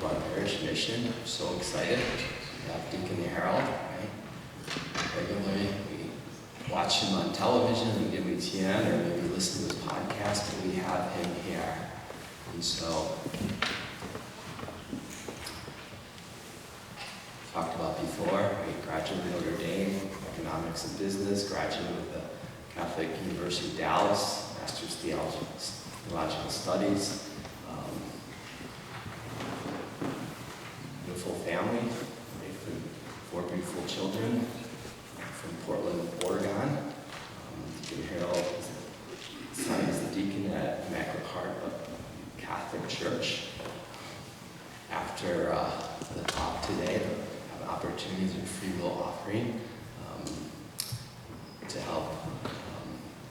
Blood Parish Mission. I'm so excited. We have Deacon Harold, right? Regularly, we watch him on television, we give him TN, or maybe listen to his podcast, but we have him here. And so, talked about before, a graduate of Notre Dame, economics and business, graduate of the Catholic University of Dallas, master's theological studies. Beautiful family, four beautiful children from Portland, Oregon. Deacon Harold is the deacon at Immaculate Heart Catholic Church. After the talk today, I have an opportunity to free will offering to help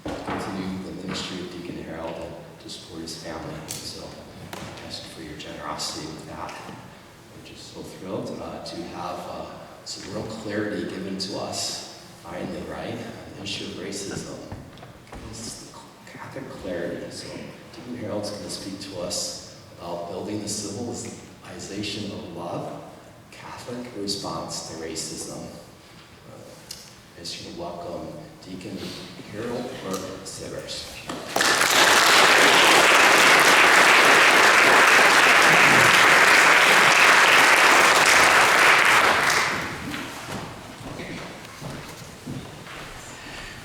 continue the ministry of Deacon Harold and to support his family. And so I ask for your generosity with that. We're just so thrilled to have some real clarity given to us finally, right? The issue of racism. This is the Catholic clarity. So Deacon Harold's going to speak to us about building the civilization of love, Catholic response to racism. As you welcome Deacon Harold Burke-Sivers.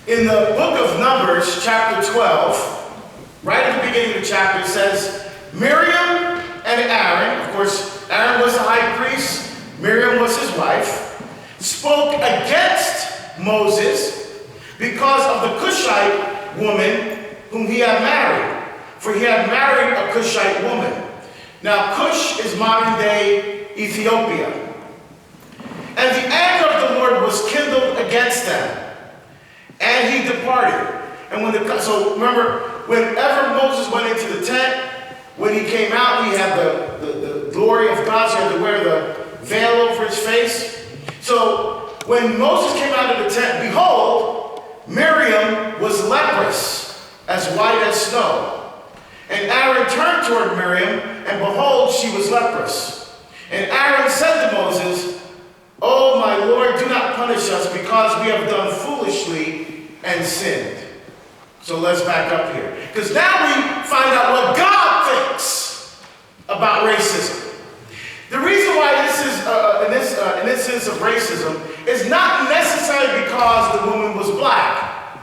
In the book of Numbers, chapter 12, right at the beginning of the chapter, it says, Miriam and Aaron, of course, Aaron was the high priest, Miriam was his wife, spoke against Moses because of the Cushite woman whom he had married. For he had married a Cushite woman. Now, Cush is modern-day Ethiopia. And the anger of the Lord was kindled against them. And he departed. And so remember, whenever Moses went into the tent, when he came out, he had the glory of God, so he had to wear the veil over his face. So when Moses came out of the tent, behold, Miriam was leprous, as white as snow. And Aaron turned toward Miriam, and behold, she was leprous. And Aaron said to Moses, "Oh, my Lord, do not punish us, because we have done foolishly and sinned." So let's back up here, because now we find out what God thinks about racism. The reason why this is an instance of racism is not necessarily because the woman was black,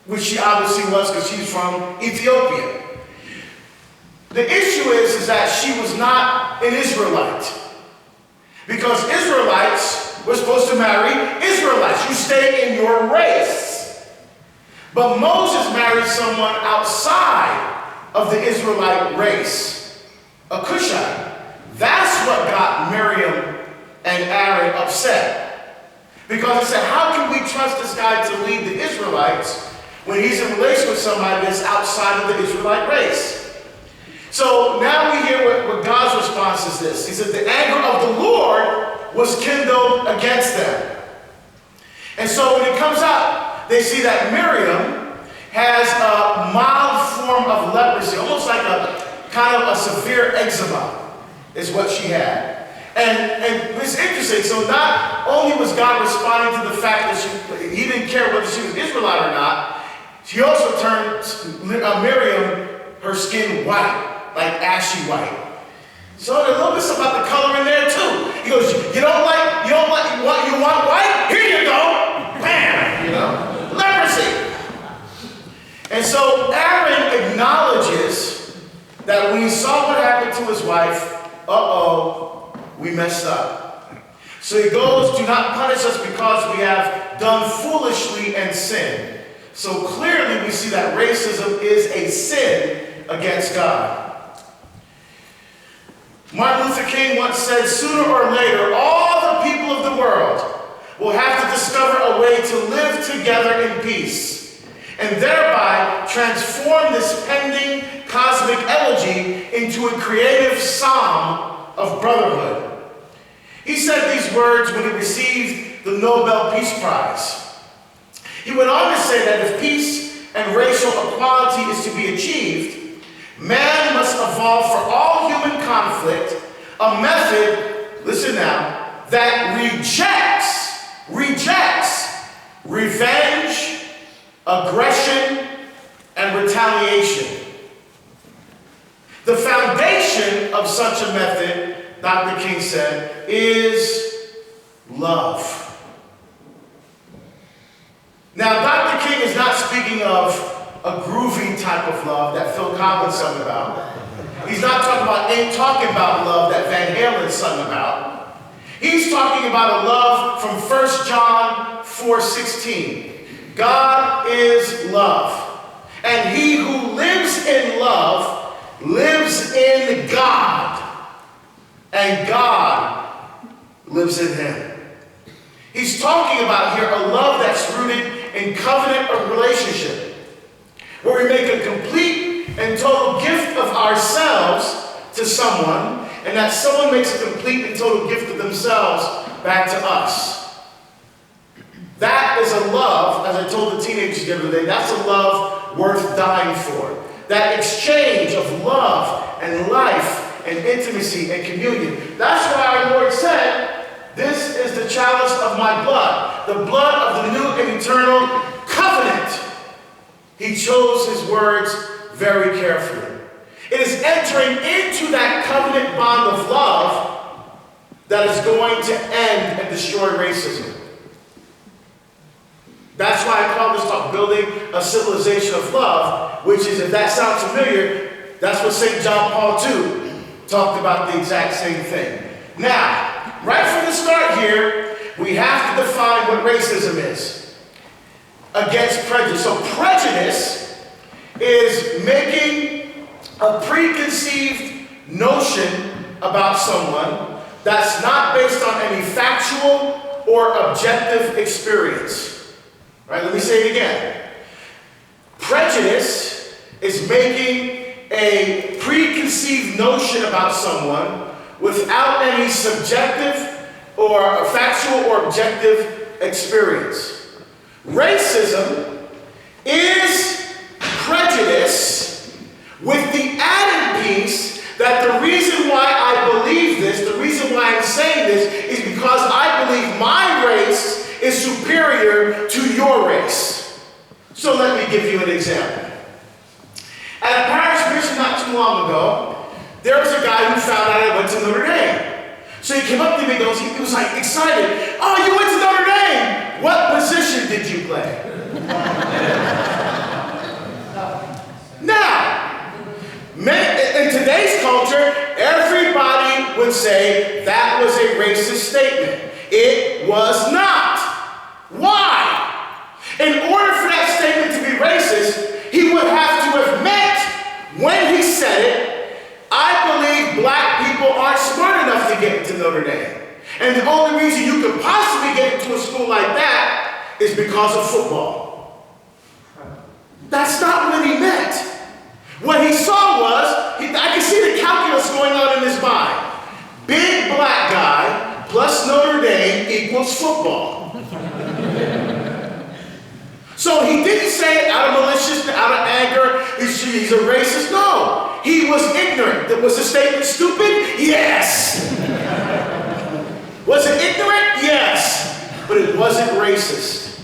which she obviously was because she's from Ethiopia. The issue is that she was not an Israelite, because Israelites were supposed to marry Israelites. You stay in your race. But Moses married someone outside of the Israelite race, a Cushite. That's what got Miriam and Aaron upset. Because they said, how can we trust this guy to lead the Israelites when he's in relation with somebody that's outside of the Israelite race? So now we hear what God's response is this. He said, the anger of the Lord was kindled against them. And so when it comes out, they see that Miriam has a mild form of leprosy, almost like a kind of a severe eczema is what she had. And it's interesting. So not only was God responding to the fact that he didn't care whether she was Israelite or not, he also turned Miriam, her skin white, like ashy white. So there's a little bit about the color in there too. He goes, you want white? Here you go. Bam, leprosy. And so Aaron acknowledges that when he saw what happened to his wife, we messed up. So he goes, do not punish us because we have done foolishly and sinned. So clearly we see that racism is a sin against God. Martin Luther King once said, sooner or later, all the people of the world will have to discover a way to live together in peace, and thereby transform this pending cosmic elegy into a creative psalm of brotherhood. He said these words when he received the Nobel Peace Prize. He went on to say that if peace and racial equality is to be achieved, man must evolve for all human conflict A method, listen now, that rejects revenge, aggression, and retaliation. The foundation of such a method, Dr. King said, is love. Now, Dr. King is not speaking of a groovy type of love that Phil Collins sung about. He's not ain't talking about love that Van Halen sung about. He's talking about a love from 1 John 4:16. God is love. And he who lives in love lives in God. And God lives in him. He's talking about here a love that's rooted in covenant of relationship, where we make a complete and total gift of ourselves to someone, and that someone makes a complete and total gift of themselves back to us. That is a love, as I told the teenagers the other day, that's a love worth dying for. That exchange of love and life and intimacy and communion. That's why our Lord said, "This is the chalice of my blood, the blood of the new and eternal covenant." He chose his words very carefully. It is entering into that covenant bond of love that is going to end and destroy racism. That's why I call this talk Building a Civilization of Love, which is, if that sounds familiar, that's what St. John Paul II talked about, the exact same thing. Now, right from the start here, we have to define what racism is against prejudice. So prejudice is making a preconceived notion about someone that's not based on any factual or objective experience. Right, let me say it again. Prejudice is making a preconceived notion about someone without any subjective or factual or objective experience. Racism is prejudice with the added piece that the reason why I believe this, the reason why I'm saying this, is because I believe my race is superior to your race. So let me give you an example. At a parish mission not too long ago, there was a guy who found out I went to Notre Dame. So he came up to me and goes, he was like excited. "Oh, you went to Notre Dame. What position did you play?" Now, in today's culture, everybody would say that was a racist statement. It was not. Why? In order for that statement to be racist, he would have to have meant, when he said it, "I believe black people aren't smart enough to get into Notre Dame. And the only reason you could possibly get into a school like that is because of football." That's not what he meant. What he saw was, I could see the calculus going on in his mind. Big black guy plus Notre Dame equals football. So he didn't say it out of maliciousness, out of anger, he's a racist. No, he was ignorant. Was the statement stupid? Yes. Was it ignorant? Yes. But it wasn't racist.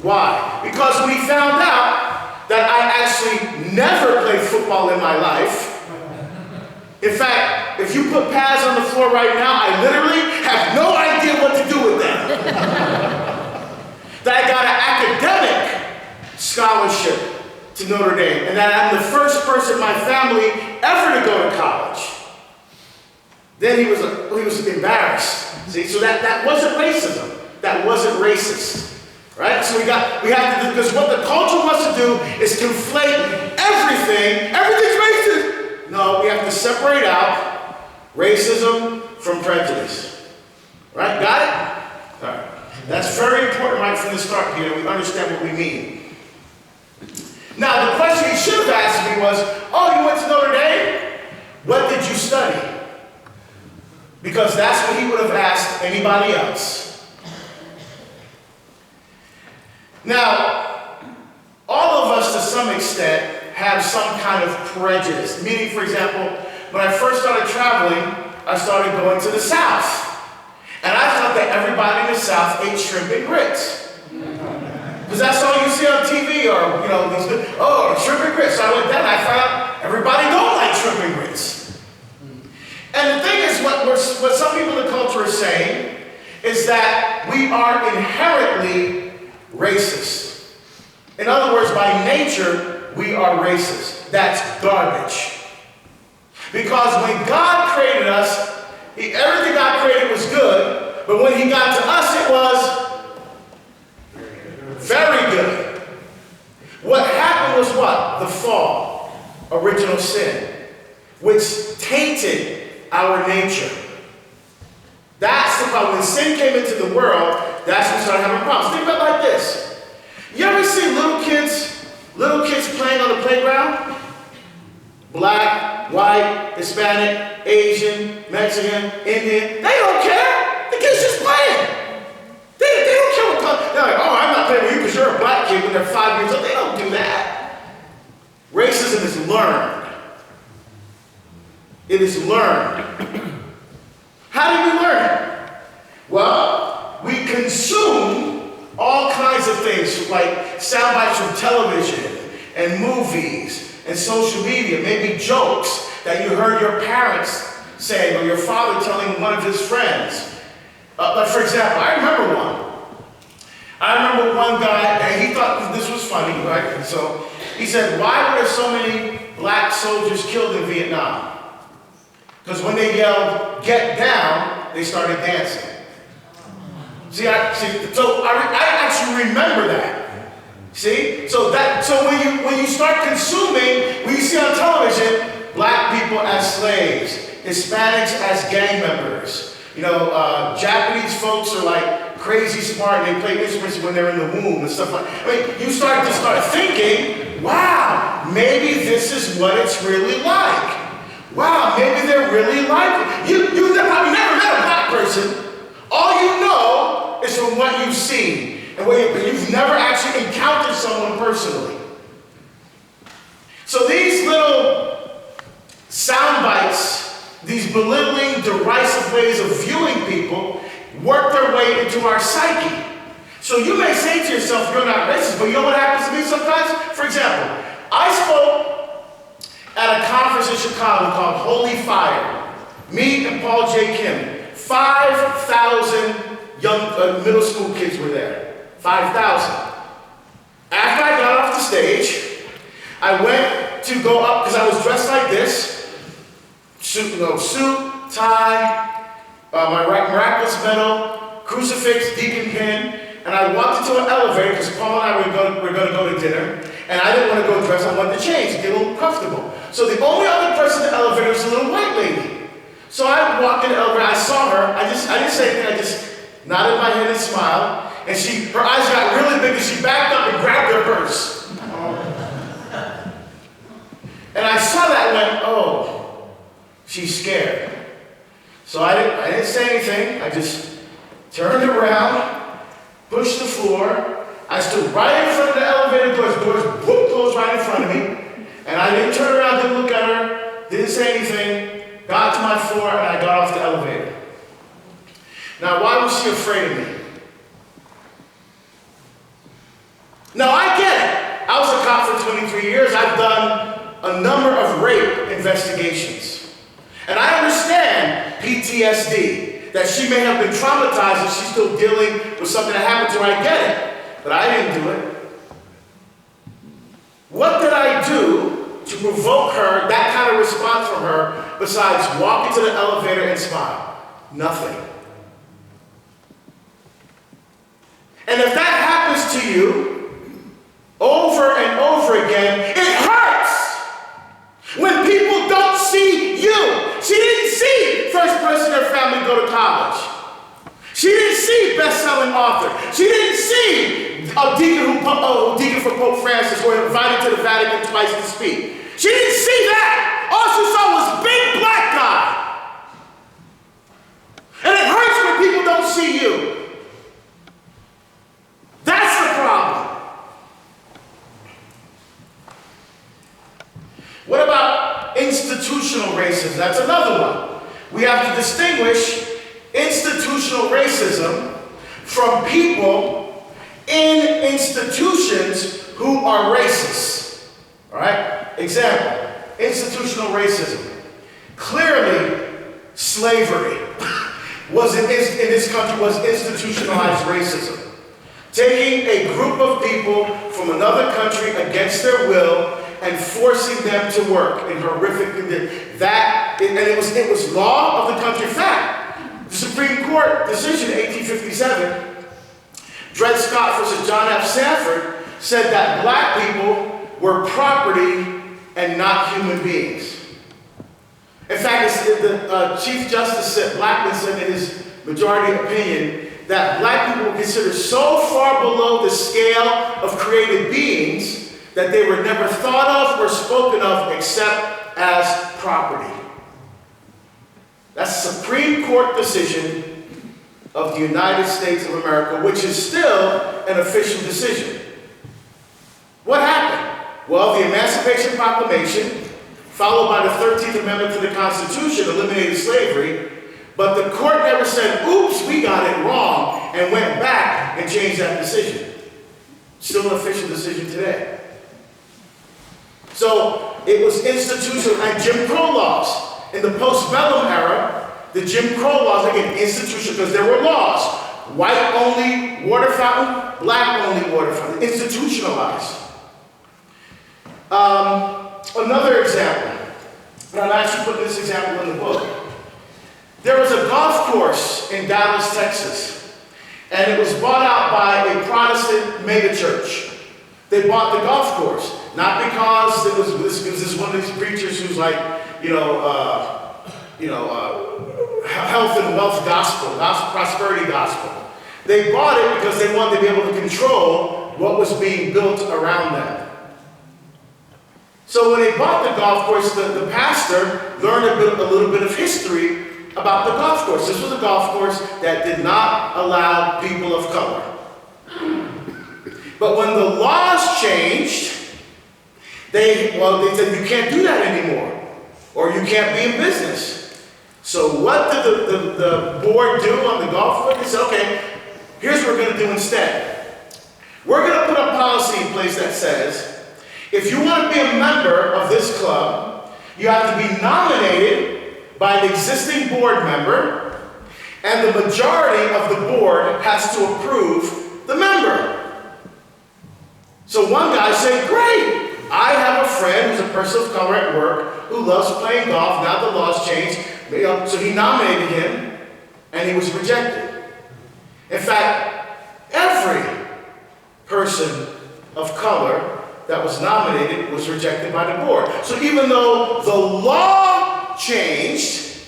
Why? Because when he found out that I actually never played football in my life, in fact, if you put pads on the floor right now, I literally have no idea what to do with them. That I got an academic scholarship to Notre Dame, and that I'm the first person in my family ever to go to college. Then he was embarrassed. See, so that wasn't racism. That wasn't racist. Right? So we have to, because what the culture wants to do is conflate everything. Everything's racist. No, we have to separate out racism from prejudice. Right? Got it? All right. That's very important right from the start here, that we understand what we mean. Now, the question he should have asked me was, "Oh, you went to Notre Dame? What did you study?" Because that's what he would have asked anybody else. Now, all of us to some extent have some kind of prejudice. Meaning, for example, when I first started traveling, I started going to the South. And I thought that everybody in the South ate shrimp and grits. Because that's all you see on TV, or, shrimp and grits. So I went down and I found out everybody don't like shrimp and grits. And the thing is, what some people in the culture are saying is that we are inherently racist. In other words, by nature, we are racist. That's garbage. Because when God created us, everything God created was good, but when he got to us, it was very good. What happened was what? The fall, original sin, which tainted our nature. That's the problem. When sin came into the world, that's when we started having problems. Think about it like this. You ever see little kids playing on the playground? Black, white, Hispanic, Asian, Mexican, Indian. They don't care. The kids just playing. They don't care what color. They're like, oh, I'm not playing with you because you're a black kid when they're 5 years old. They don't do that. Racism is learned. It is learned. How do we learn it? Well, we consume all kinds of things like sound bites from television and movies and social media, maybe jokes that you heard your parents saying or your father telling one of his friends. Like for example, I remember one guy, and he thought this was funny, right? And so he said, why were there so many black soldiers killed in Vietnam? Because when they yelled, get down, they started dancing. So I actually remember that. See? So when you start consuming, when you see on television, black people as slaves, Hispanics as gang members, Japanese folks are like crazy smart and they play instruments when they're in the womb and stuff like that. I mean, you start thinking, wow, maybe this is what it's really like. Wow, maybe they're really like it. You've probably never met a black person. All you know is from what you've seen. And you've never actually encountered someone personally. So these little sound bites, these belittling, derisive ways of viewing people, work their way into our psyche. So you may say to yourself, you're not racist, but you know what happens to me sometimes? For example, I spoke at a conference in Chicago called Holy Fire. Me and Paul J. Kim. 5,000 young middle school kids were there. 5,000. After I got off the stage, I went to go up, because I was dressed like this. Suit, tie, my miraculous medal, crucifix, deacon pin, and I walked into an elevator, because Paul and I were going to go to dinner, and I didn't want to go dressed, I wanted to change, get a little comfortable. So the only other person in the elevator was a little white lady. So I walked in the elevator, I saw her, I didn't say anything, I just nodded my head and smiled, and her eyes got really big and she backed up and grabbed her purse. And I saw that and went, oh, she's scared. So I didn't say anything, I just turned around, pushed the floor, I stood right in front of the elevator doors closed right in front of me, and I didn't turn around, didn't look at her, didn't say anything, got to my floor, and I got off the elevator. Now, why was she afraid of me? Now, I get it. I was a cop for 23 years. I've done a number of rape investigations. And I understand PTSD, that she may have been traumatized and she's still dealing with something that happened to her. I get it. But I didn't do it. What did I do to provoke her, that kind of response from her, besides walk into the elevator and smile? Nothing. And if that happens to you over and over again, it hurts when people don't see you. She didn't see first person in her family go to college. She didn't see best-selling author. She didn't see a deacon for Pope Francis who was invited to the Vatican twice to speak. She didn't see that. All she saw was big black guy. And it hurts when people don't see you. That's the problem. What about institutional racism? That's another one. we have to distinguish institutional racism from people in institutions who are racist. All right? Example, institutional racism. Clearly, slavery in this country was institutionalized racism. Taking a group of people from another country against their will and forcing them to work in horrific conditions. It was law of the country. In fact, the Supreme Court decision in 1857, Dred Scott versus John F. Sanford, said that black people were property and not human beings. In fact, the Chief Justice Blackmun said in his majority opinion that black people were considered so far below the scale of created beings that they were never thought of or spoken of except as property. That's a Supreme Court decision of the United States of America, which is still an official decision. What happened? Well, the Emancipation Proclamation, followed by the 13th Amendment to the Constitution, eliminated slavery, but the court never said, oops, we got it wrong, and went back and changed that decision. Still an official decision today. So it was institutional, and Jim Crow laws. In the postbellum era, the Jim Crow laws, again, institutional, because there were laws. White only water fountain, black only water fountain, institutionalized. Another example, and I'm actually putting this example in the book. There was a golf course in Dallas, Texas, and it was bought out by a Protestant megachurch. They bought the golf course, not because it was this one of these preachers who's like, health and wealth gospel, prosperity gospel. They bought it because they wanted to be able to control what was being built around them. So when they bought the golf course, the pastor learned a little bit of history about the golf course. This was a golf course that did not allow people of color. But when the laws changed, they said you can't do that anymore, or you can't be in business. So what did the board do on the golf course? They said, okay, here's what we're going to do instead. We're going to put a policy in place that says, if you want to be a member of this club, you have to be nominated by an existing board member, and the majority of the board has to approve the member. So one guy said, great, I have a friend who's a person of color at work who loves playing golf. Now the laws changed. So he nominated him, and he was rejected. In fact, every person of color that was nominated was rejected by the board. So even though the law changed,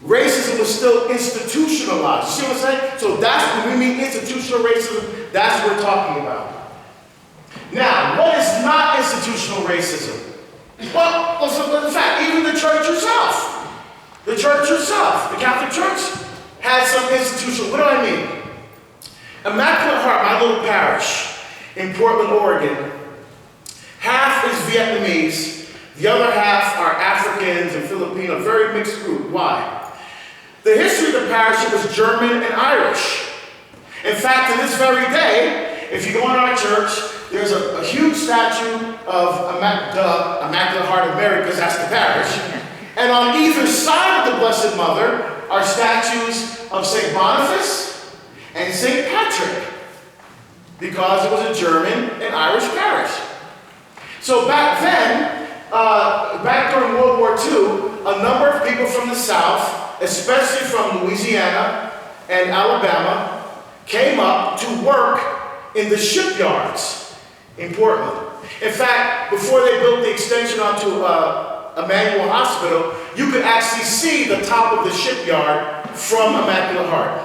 racism was still institutionalized. You see what I'm saying? So that's when we mean institutional racism, that's what we're talking about. Now, what is not institutional racism? Well, in fact, even the church herself, the Catholic Church, has some institutional. What do I mean? Immaculate Heart, my little parish in Portland, Oregon, half is Vietnamese, the other half are Africans and Filipino, very mixed group. Why? The history of the parish was German and Irish. In fact, to this very day, if you go in our church, there's a huge statue of Immaculate Heart of Mary, because that's the parish. And on either side of the Blessed Mother are statues of St. Boniface and St. Patrick, because it was a German and Irish parish. So back then, back during World War II, a number of people from the South, especially from Louisiana and Alabama, came up to work in the shipyards in Portland. In fact, before they built the extension onto Emmanuel Hospital, you could actually see the top of the shipyard from Immaculate Heart.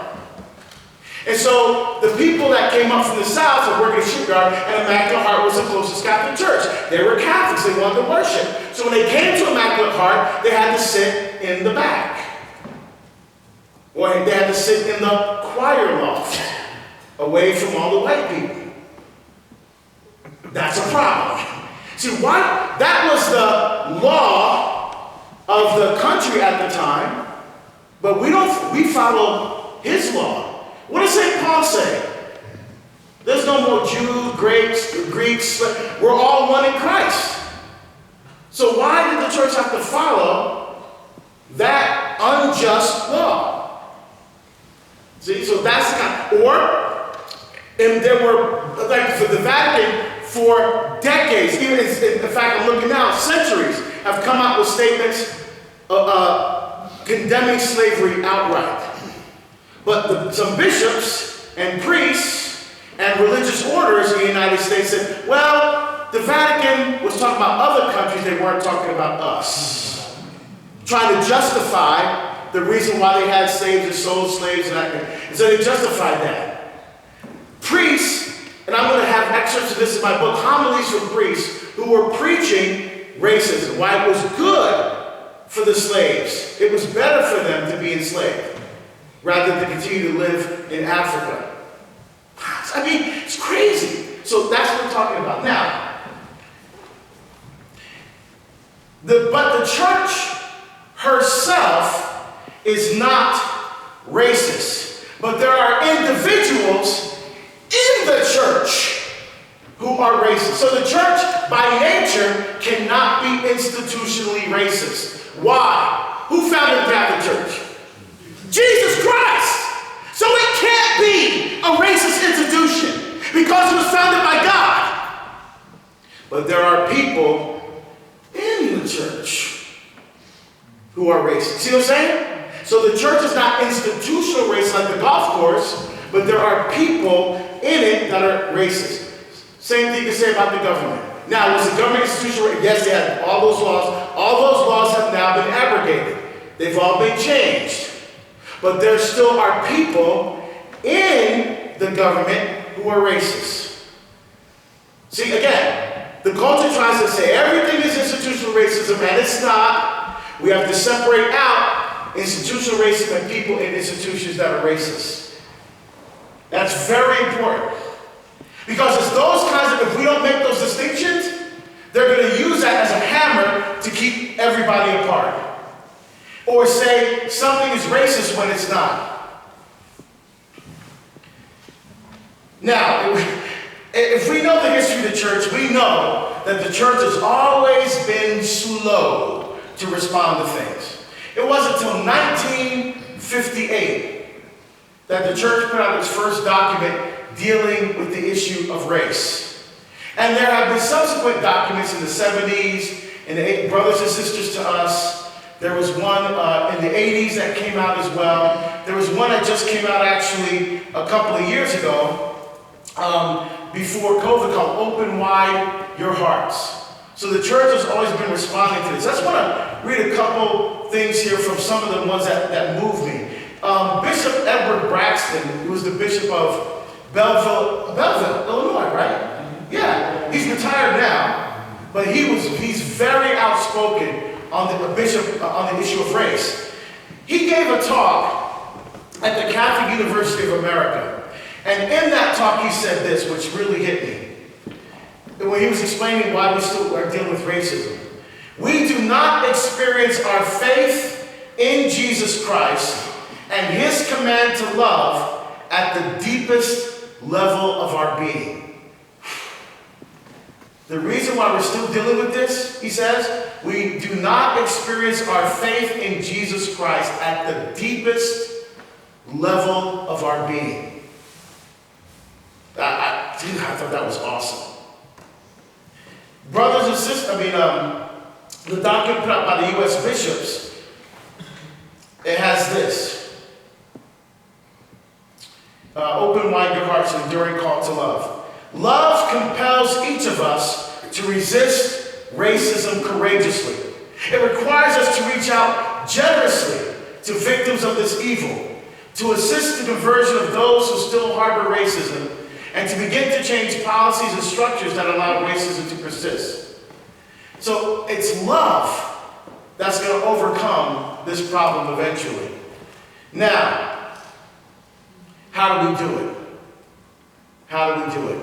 And so the people that came up from the South were working in the shipyard, and Immaculate Heart was the closest Catholic church. They were Catholics, they wanted to worship. So when they came to Immaculate Heart, they had to sit in the back. Or they had to sit in the choir loft, away from all the white people. That's a problem. See, why? That was the law of the country at the time, but we follow his law. What does St. Paul say? There's no more Jews, Greeks, we're all one in Christ. So why did the church have to follow that unjust law? See, so that's the kind. And there were, like for the Vatican, for decades, even in fact, I'm looking now, centuries, have come out with statements condemning slavery outright. But some bishops and priests and religious orders in the United States said, well, the Vatican was talking about other countries, they weren't talking about us. Trying to justify the reason why they had slaves and sold slaves and so they justified that. Priests, and I'm going to have excerpts of this in my book, homilies from priests who were preaching racism, why it was good for the slaves. It was better for them to be enslaved rather than continue to live in Africa. I mean, it's crazy. So that's what we're talking about. Now, but the church herself is not racist. But there are individuals in the church who are racist. So the church, by nature, cannot be institutionally racist. Why? Who founded the Catholic Church? Jesus Christ! So it can't be a racist institution because it was founded by God. But there are people in the church who are racist. See what I'm saying? So the church is not institutional racist like the golf course, but there are people in it that are racist. Same thing to say about the government. Now, was the government institutional? Yes, they had all those laws. All those laws have now been abrogated. They've all been changed. But there still are people in the government who are racist. See, again, the culture tries to say everything is institutional racism, and it's not. We have to separate out institutional racism and people in institutions that are racist. That's very important. Because it's those kinds of, if we don't make those distinctions, they're going to use that as a hammer to keep everybody apart. Or say something is racist when it's not. Now, if we know the history of the church, we know that the church has always been slow to respond to things. It wasn't until 1958 that the church put out its first document dealing with the issue of race. And there have been subsequent documents in the 70s, and the brothers and sisters to us. There was one in the 80s that came out as well. There was one that just came out actually a couple of years ago, before COVID, called Open Wide Your Hearts. So the church has always been responding to this. I just want to read a couple things here from some of the ones that moved me. Bishop Edward Braxton, who was the bishop of Belleville, Illinois, right? Yeah, he's retired now, but he's very outspoken on the issue of race. He gave a talk at the Catholic University of America, and in that talk he said this, which really hit me. When he was explaining why we still are dealing with racism. We do not experience our faith in Jesus Christ and his command to love at the deepest level of our being. The reason why we're still dealing with this, he says, we do not experience our faith in Jesus Christ at the deepest level of our being. I thought that was awesome. Brothers and sisters, the document put out by the U.S. bishops, it has this. Open wide your hearts, an enduring call to love. Love compels each of us to resist racism courageously. It requires us to reach out generously to victims of this evil, to assist the conversion of those who still harbor racism, and to begin to change policies and structures that allow racism to persist. So it's love that's going to overcome this problem eventually. Now, how do we do it? How do we do it?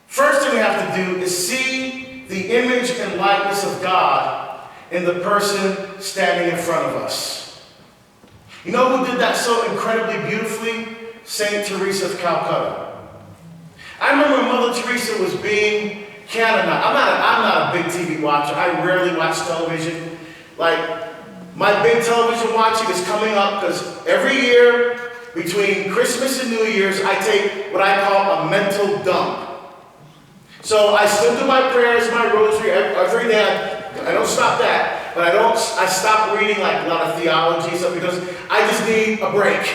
First thing we have to do is see the image and likeness of God in the person standing in front of us. You know who did that so incredibly beautifully? Saint Teresa of Calcutta. I remember when Mother Teresa was being canonized. I'm not a big TV watcher. I rarely watch television. Like, my big television watching is coming up because every year between Christmas and New Year's, I take what I call a mental dump. So I still do my prayers, my rosary every day. I don't stop that, but I stop reading like a lot of theology and stuff because I just need a break.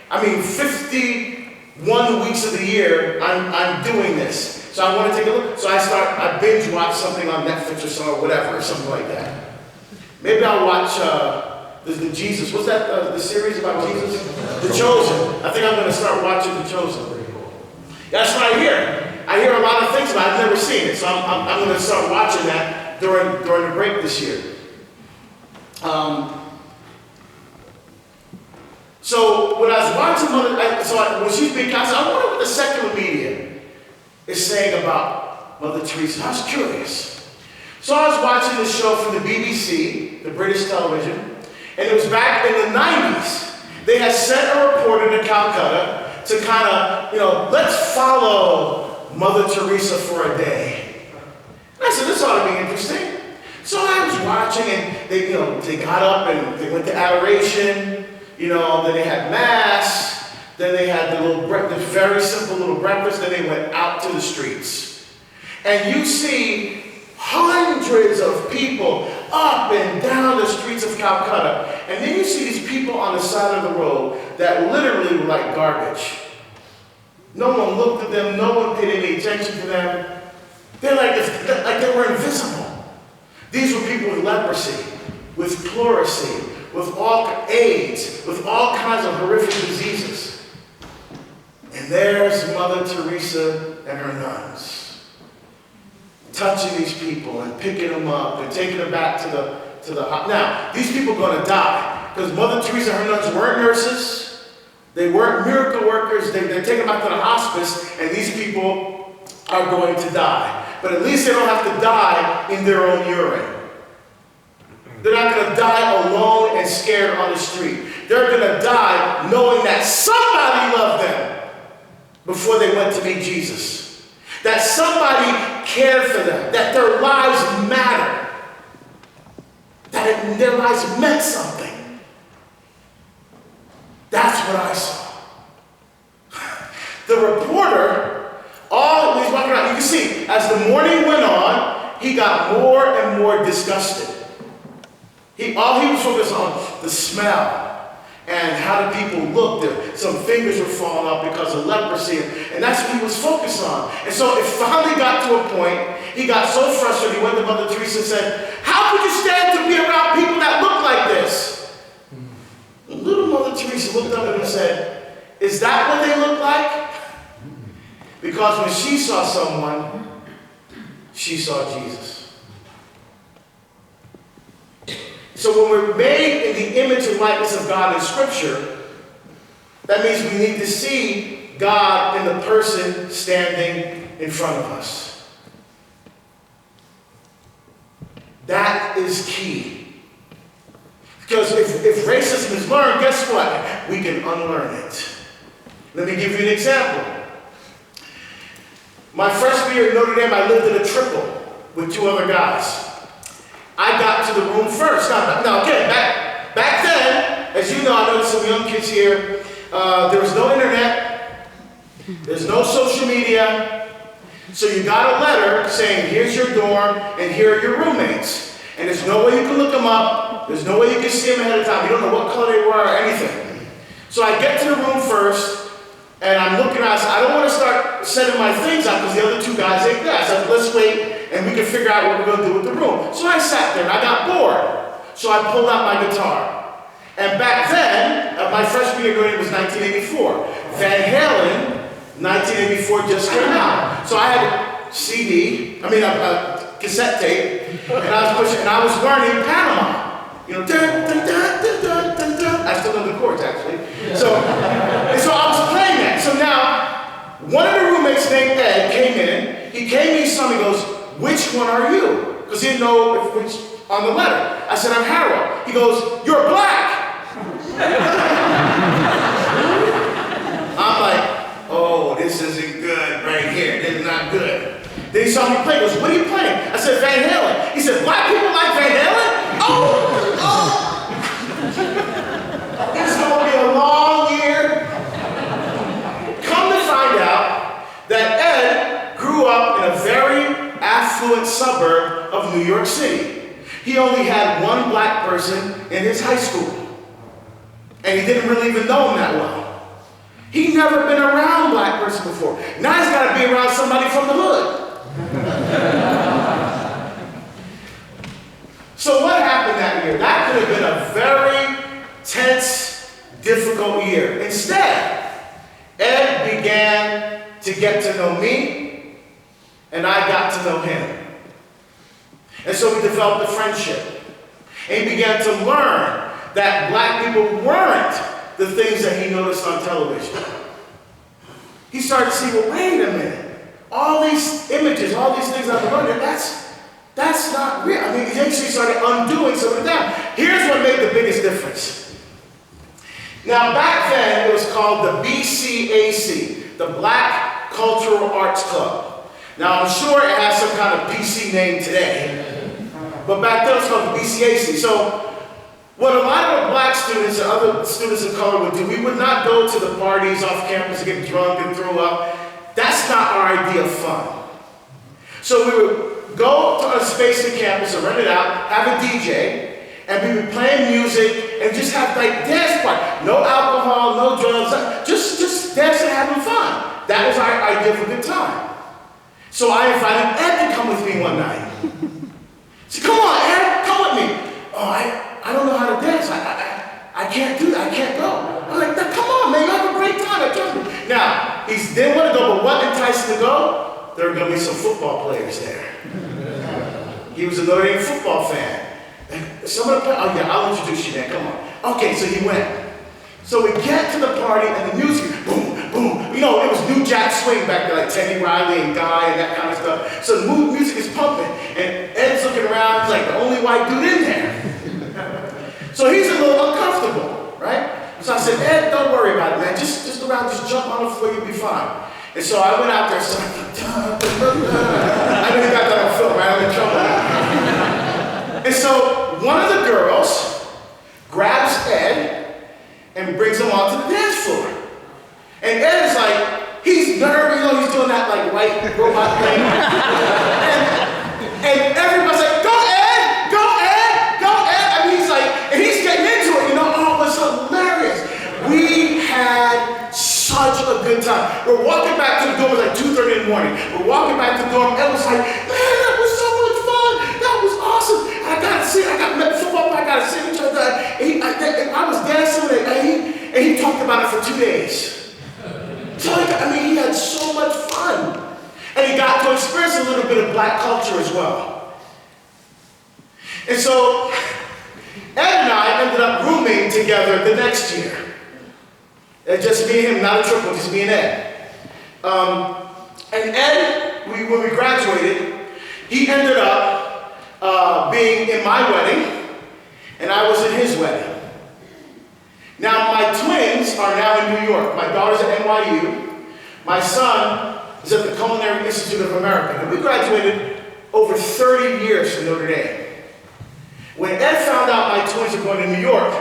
I mean, 51 weeks of the year, I'm doing this. So I want to take a look. So I binge watch something on Netflix or whatever, or something like that. Maybe I'll watch the Jesus. What's that, the series about Jesus? The Chosen. I think I'm going to start watching The Chosen. That's what I hear. I hear a lot of things, but I've never seen it. So I'm going to start watching that during the break this year. So when I was watching when she's being counseled, I wonder what the secular media is saying about Mother Teresa. I was curious. So I was watching this show from the BBC, the British television, and it was back in the 90s. They had sent a reporter to Calcutta to kind of, let's follow Mother Teresa for a day. And I said, this ought to be interesting. So I was watching, and they got up and they went to adoration. Then they had mass. Then they had the very simple little breakfast. Then they went out to the streets, and you see hundreds of people up and down the streets of Calcutta. And then you see these people on the side of the road that literally were like garbage. No one looked at them. No one paid any attention to them. They're like they were invisible. These were people with leprosy, with pleurisy, with all AIDS, with all kinds of horrific diseases. And there's Mother Teresa and her nuns, touching these people and picking them up and taking them back to the hospital. Now, these people are going to die because Mother Teresa and her nuns weren't nurses. They weren't miracle workers. They're taken back to the hospice, and these people are going to die. But at least they don't have to die in their own urine. They're not going to die alone and scared on the street. They're going to die knowing that somebody loved them before they went to meet Jesus. That somebody cared for them, that their lives mattered, that their lives meant something. That's what I saw. The reporter, he's walking around, you can see, as the morning went on, he got more and more disgusted. All he was focused on the smell. And how do people look? Some fingers were falling off because of leprosy. And that's what he was focused on. And so it finally got to a point, he got so frustrated, he went to Mother Teresa and said, how could you stand to be around people that look like this? And little Mother Teresa looked up at him and said, is that what they look like? Because when she saw someone, she saw Jesus. So when we're made in the image and likeness of God in Scripture, that means we need to see God in the person standing in front of us. That is key. Because if racism is learned, guess what? We can unlearn it. Let me give you an example. My freshman year at Notre Dame, I lived in a triple with two other guys. I got to the room first. Now again, back then, as you know, I know some young kids here, there was no internet, there's no social media, so you got a letter saying, here's your dorm, and here are your roommates. And there's no way you can look them up, there's no way you can see them ahead of time, you don't know what color they were or anything. So I get to the room first, and I'm looking around, I don't want to start setting my things out because the other two guys ain't there. I said, let's wait, and we can figure out what we're going to do with the room. So I sat there, and I got bored. So I pulled out my guitar. And back then, my freshman year grade was 1984. Van Halen, 1984 just came out. So I had a cassette tape, and I was pushing, and I was learning Panama. Dun, dun, dun, dun, dun, dun, dun. I still know the chords, actually. So I was playing that. So now, one of the roommates named Ed came in. He came in, he saw me, he goes, which one are you? Because he didn't know which on the letter. said, I'm Harold. He goes, you're black. I'm like, oh, this isn't good right here. This is not good. Then he saw me play. He goes, what are you playing? I said, Van Halen. He said, black people like Van Halen? Oh! It's going to be a long year. Come to find out that Ed grew up in a very affluent suburb of New York City. He only had one black person in his high school. And he didn't really even know him that well. He'd never been around a black person before. Now he's got to be around somebody from the hood. So what happened that year? That could have been a very tense, difficult year. Instead, Ed began to get to know me, and I got to know him. And so we developed a friendship. And he began to learn that black people weren't the things that he noticed on television. He started to see, well, wait a minute. All these images, all these things I've learned, that's not real. I mean, he actually started undoing some of that. Here's what made the biggest difference. Now, back then, it was called the BCAC, the Black Cultural Arts Club. Now, I'm sure it has some kind of PC name today, but back then it was called the BCAC. So, what a lot of black students and other students of color would do, we would not go to the parties off campus and get drunk and throw up. That's not our idea of fun. So we would go to a space in campus and rent it out, have a DJ, and we would play music and just have like dance party. No alcohol, no drugs, just dancing and having fun. That was our idea of a good time. So I invited Ed to come with me one night. He said, come on, Ed, come with me. Oh, I don't know how to dance. I can't do that. I can't go. I'm like, come on, man. You have a great time. I trust you. Now, he didn't want to go, but what enticed him to go? There were going to be some football players there. He was a Notre Dame football fan. And some of the players, oh, yeah, I'll introduce you, man. Come on. Okay, so he went. So we get to the party, and the music, boom, boom. You know, it was New Jack Swing back there, like Teddy Riley and Guy and that kind of stuff. So the music is pumping, and Ed's looking around. He's like the only white dude in there. So he's a little uncomfortable, right? So I said, Ed, don't worry about it, man. Just around, just jump on the floor, you'll be fine. And so I went out there, so I know you got that on film, right? I'm in trouble. And so one of the girls grabs Ed and brings him onto the dance floor. And Ed is like, he's nervous, you know, he's doing that like white robot thing. and everybody's like, go Ed, go Ed, go Ed. I mean, he's like, and he's getting into it, you know, oh, it was hilarious. We had such a good time. We're walking back to the dorm, it was like 2:30 in the morning. We're walking back to the dorm, Ed was like, man, that was so much fun. That was awesome. I got met football, I got to see each other. I was dancing with it, and he talked about it for 2 days. So, I mean, he had so much fun. And he got to experience a little bit of black culture as well. And so, Ed and I ended up rooming together the next year. Just me and him, not a triple, just me and Ed. And Ed, when we graduated, he ended up being in my wedding, and I was in his wedding. Now, my twins are now in New York. My daughter's at NYU. My son is at the Culinary Institute of America. And we graduated over 30 years from Notre Dame. When Ed found out my twins were going to New York,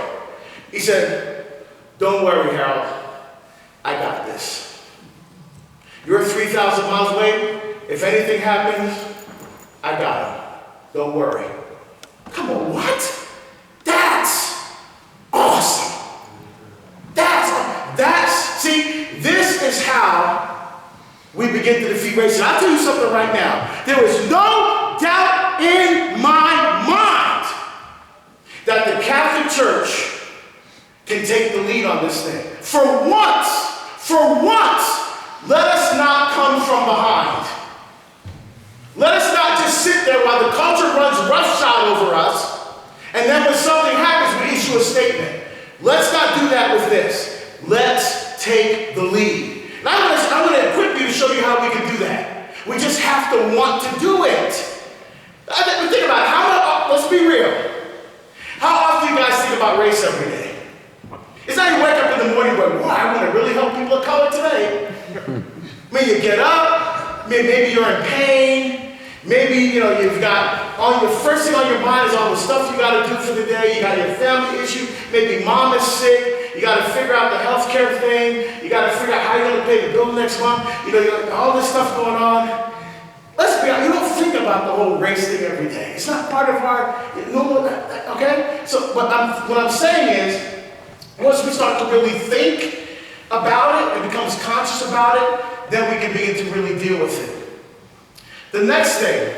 he said, don't worry, Harold. I got this. You're 3,000 miles away. If anything happens, I got him. Don't worry. Come on, what? That's awesome. See, this is how we begin to defeat racism. I'll tell you something right now. There is no doubt in my mind that the Catholic Church can take the lead on this thing. For once, let us not come from behind. Let us not just sit there while the culture runs roughshod over us, and then when something happens, we issue a statement. Let's not do that with this. Let's take the lead. And I'm going to equip you to show you how we can do that. We just have to want to do it. Think about it. Let's be real. How often do you guys think about race every day? It's not you wake up in the morning going, wow, I want to really help people of color today. I mean, you get up, maybe you're in pain, maybe, you've got, the first thing on your mind is all the stuff you got to do for the day, you got your family issue, maybe mom is sick, you got to figure out the healthcare thing, you got to figure out how you're going to pay the bill next month, all this stuff going on. Let's be honest, you don't think about the whole race thing every day. It's not part of our normal, okay? So, what I'm saying is, once we start to really think about it and becomes conscious about it, then we can begin to really deal with it. The next thing,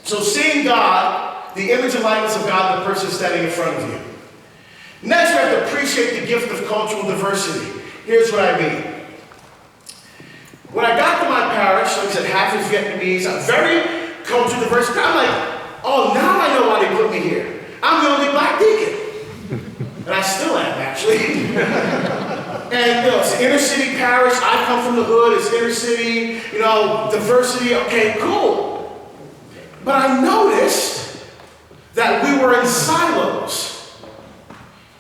so seeing God, the image and likeness of God in the person standing in front of you. Next, we have to appreciate the gift of cultural diversity. Here's what I mean. When I got to my parish, like I said, half is Vietnamese, I'm very culturally diverse. I'm like, oh, now I know why they put me here. I'm the only black deacon. And I still am, actually. And, it's an inner city parish. I come from the hood. It's inner city, diversity. Okay, cool. But I noticed that we were in silos.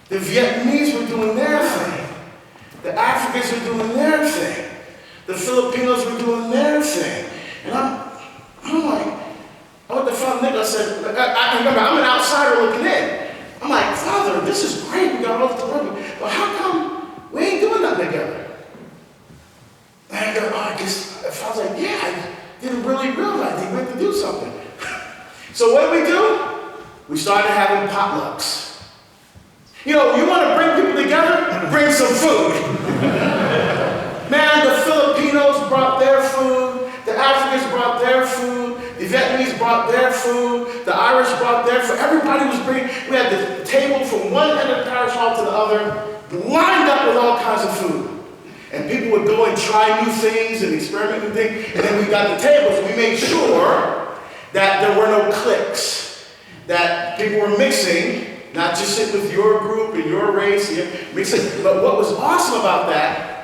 The Vietnamese were doing their thing. The Africans were doing their thing. The Filipinos were doing their thing. And I'm like, I went to Father Nick, I said, I remember, I'm an outsider looking in. I'm like, Father, this is great, we got all the work, but how come we ain't doing nothing together? And I go, I guess, Father's like, yeah, I didn't really realize they meant to do something. So what do? We started having potlucks. You want to bring people together? Bring some food. Man, the Filipinos brought their food, the Africans brought their food, the Vietnamese brought their food, the Irish brought their food. Everybody was bringing, we had the table from one end of the parish hall to the other, lined up with all kinds of food. And people would go and try new things and experiment new things, and then we got the tables, and we made sure that there were no cliques, that people were mixing, not just sit with your group and your race, mixing. But what was awesome about that,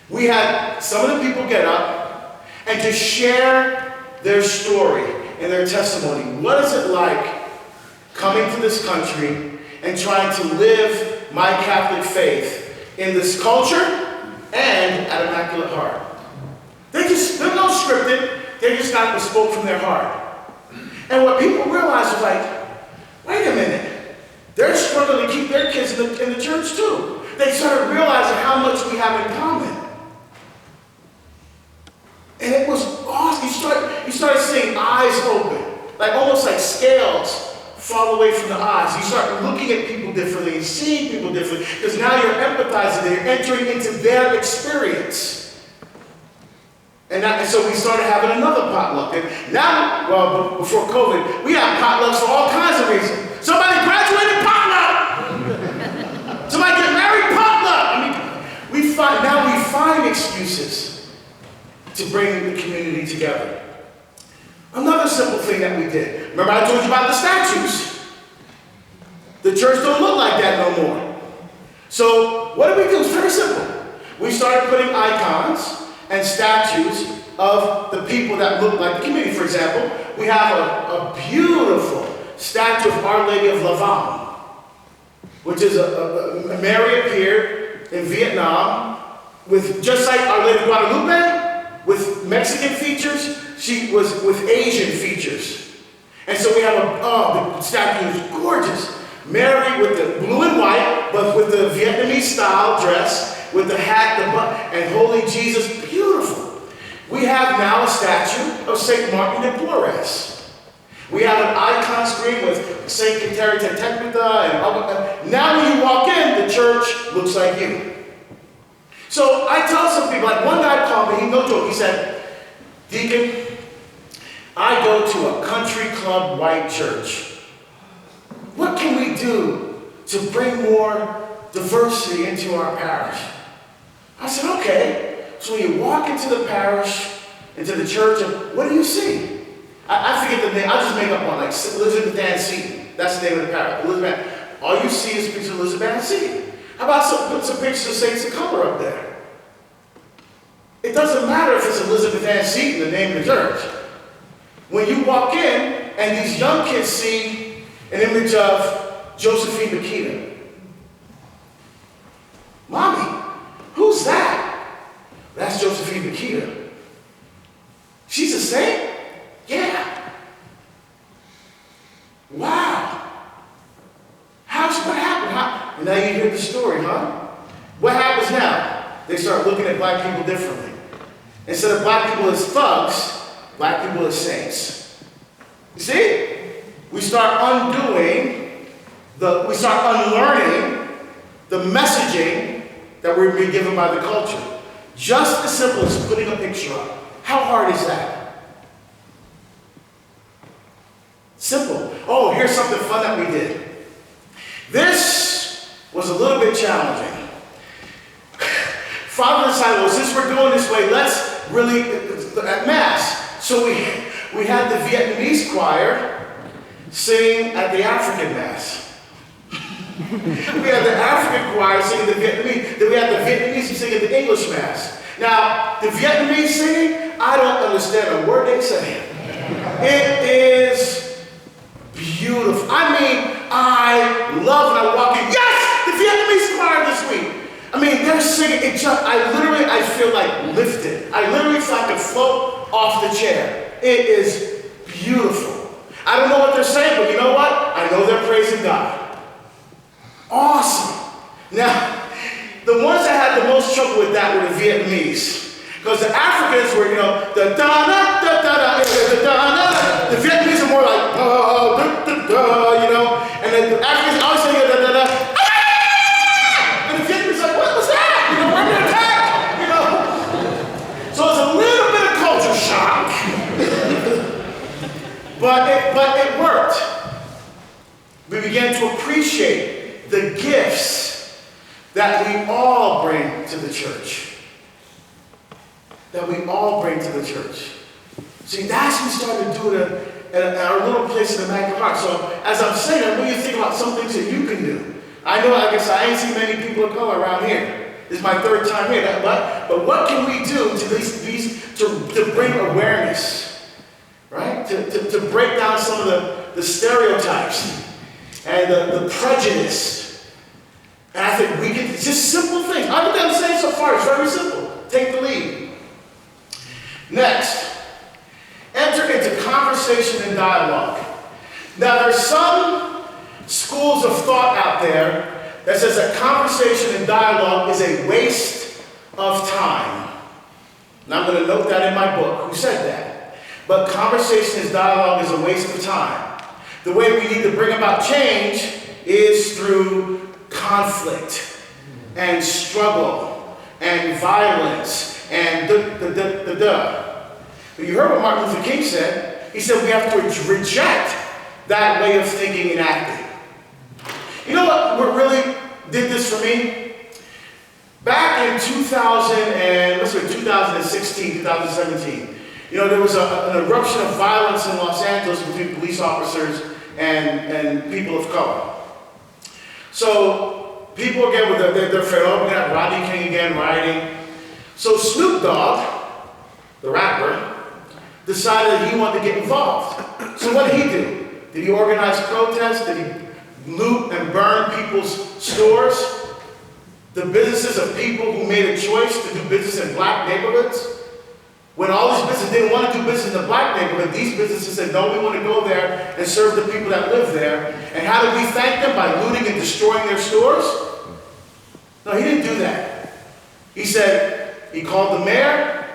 we had some of the people get up and just share their story and their testimony. What is it like coming to this country and trying to live my Catholic faith in this culture and at Immaculate Heart? They're not scripted, they just got to spoke from their heart. And what people realized was like, wait a minute, they're struggling to keep their kids in the church too. They started realizing how much we have in common. And it was awesome. You started seeing eyes open, like almost like scales fall away from the eyes. You start looking at people differently, seeing people differently, because now you're empathizing, you're entering into their experience. And so we started having another potluck. And now, well, before COVID, we have potlucks for all kinds of reasons. Somebody graduated, potluck! Somebody get married, potluck! I mean, we find excuses to bring the community together. Another simple thing that we did. Remember I told you about the statues? The church don't look like that no more. So what did we do? It's very simple. We started putting icons and statues of the people that look like the community. For example, we have a beautiful statue of Our Lady of La Vam, which is a Mary appeared in Vietnam with, just like Our Lady of Guadalupe, with Mexican features, she was with Asian features. And so we have the statue is gorgeous. Mary with the blue and white, but with the Vietnamese style dress, with the hat, the button, and Holy Jesus, beautiful. We have now a statue of St. Martin de Porres. We have an icon screen with St. Kateri Tekakwitha, and now when you walk in, the church looks like you. So I tell some people, like one guy called me, no joke, he said, Deacon, I go to a country club white church. What can we do to bring more diversity into our parish? I said, okay. So when you walk into the parish, into the church, what do you see? I forget the name, I'll just make up one, like Elizabeth Ann Seton. That's the name of the parish, Elizabeth. All you see is pictures of Elizabeth Ann Seton. How about put some pictures of saints of color up there? It doesn't matter if it's Elizabeth Ann Seton, the name of the church. When you walk in and these young kids see an image of Josephine Makita. Mommy, who's that? That's Josephine Makita. She's a saint? Yeah. Wow. What happened? And now you hear the story, huh? What happens now? They start looking at black people differently. Instead of black people as thugs, black people as saints. You see? We start unlearning the messaging that we're being given by the culture. Just as simple as putting a picture up. How hard is that? Simple. Oh, here's something fun that we did. This was a little bit challenging. Father decided, well, since we're going this way, let's really, at Mass. So we had the Vietnamese choir sing at the African Mass. We had the African choir singing the Vietnamese. Then we had the Vietnamese singing the English Mass. Now, the Vietnamese singing, I don't understand a word they say. It is beautiful. I mean, I love when I walk in. Yes! The Vietnamese choir this week. I mean, they're singing. I feel like lifted. I literally feel like I could float off the chair. It is beautiful. I don't know what they're saying, but you know what? I know they're praising God. Awesome. Now, the ones that had the most trouble with that were the Vietnamese. Because the Africans were, the da-da, da-da-da, da-da-da. The Vietnamese are more like, da-da-da, and then the Africans always say, da-da-da. And the Vietnamese are like, what was that? We're under attack, So it's a little bit of culture shock. But it worked. We began to appreciate the gifts that we all bring to the church. See, that's what we started doing at our little place in the Immaculate Heart. So, as I'm saying, I want you to think about some things that you can do. I know, I guess I ain't seen many people of color around here. This is my third time here. But what can we do to bring awareness, right? To break down some of the stereotypes and the prejudice. And I think we can, just simple things. I think I'm saying so far, it's very simple. Take the lead. Next, enter into conversation and dialogue. Now, there's some schools of thought out there that says that conversation and dialogue is a waste of time. And I'm going to note that in my book. Who said that? But conversation and dialogue is a waste of time. The way we need to bring about change is through conflict and struggle and violence and But you heard what Martin Luther King said. He said we have to reject that way of thinking and acting. You know what really did this for me? Back in 2016, 2017, there was an eruption of violence in Los Angeles between police officers and people of color. So people again, they're fed up. We got Rodney King again rioting. So Snoop Dogg, the rapper, decided that he wanted to get involved. So what did he do? Did he organize protests? Did he loot and burn people's stores? The businesses of people who made a choice to do business in black neighborhoods? When all these businesses didn't want to do business in the black neighborhood, these businesses said, no, we want to go there and serve the people that live there. And how did we thank them? By looting and destroying their stores? No, he didn't do that. He said, he called the mayor,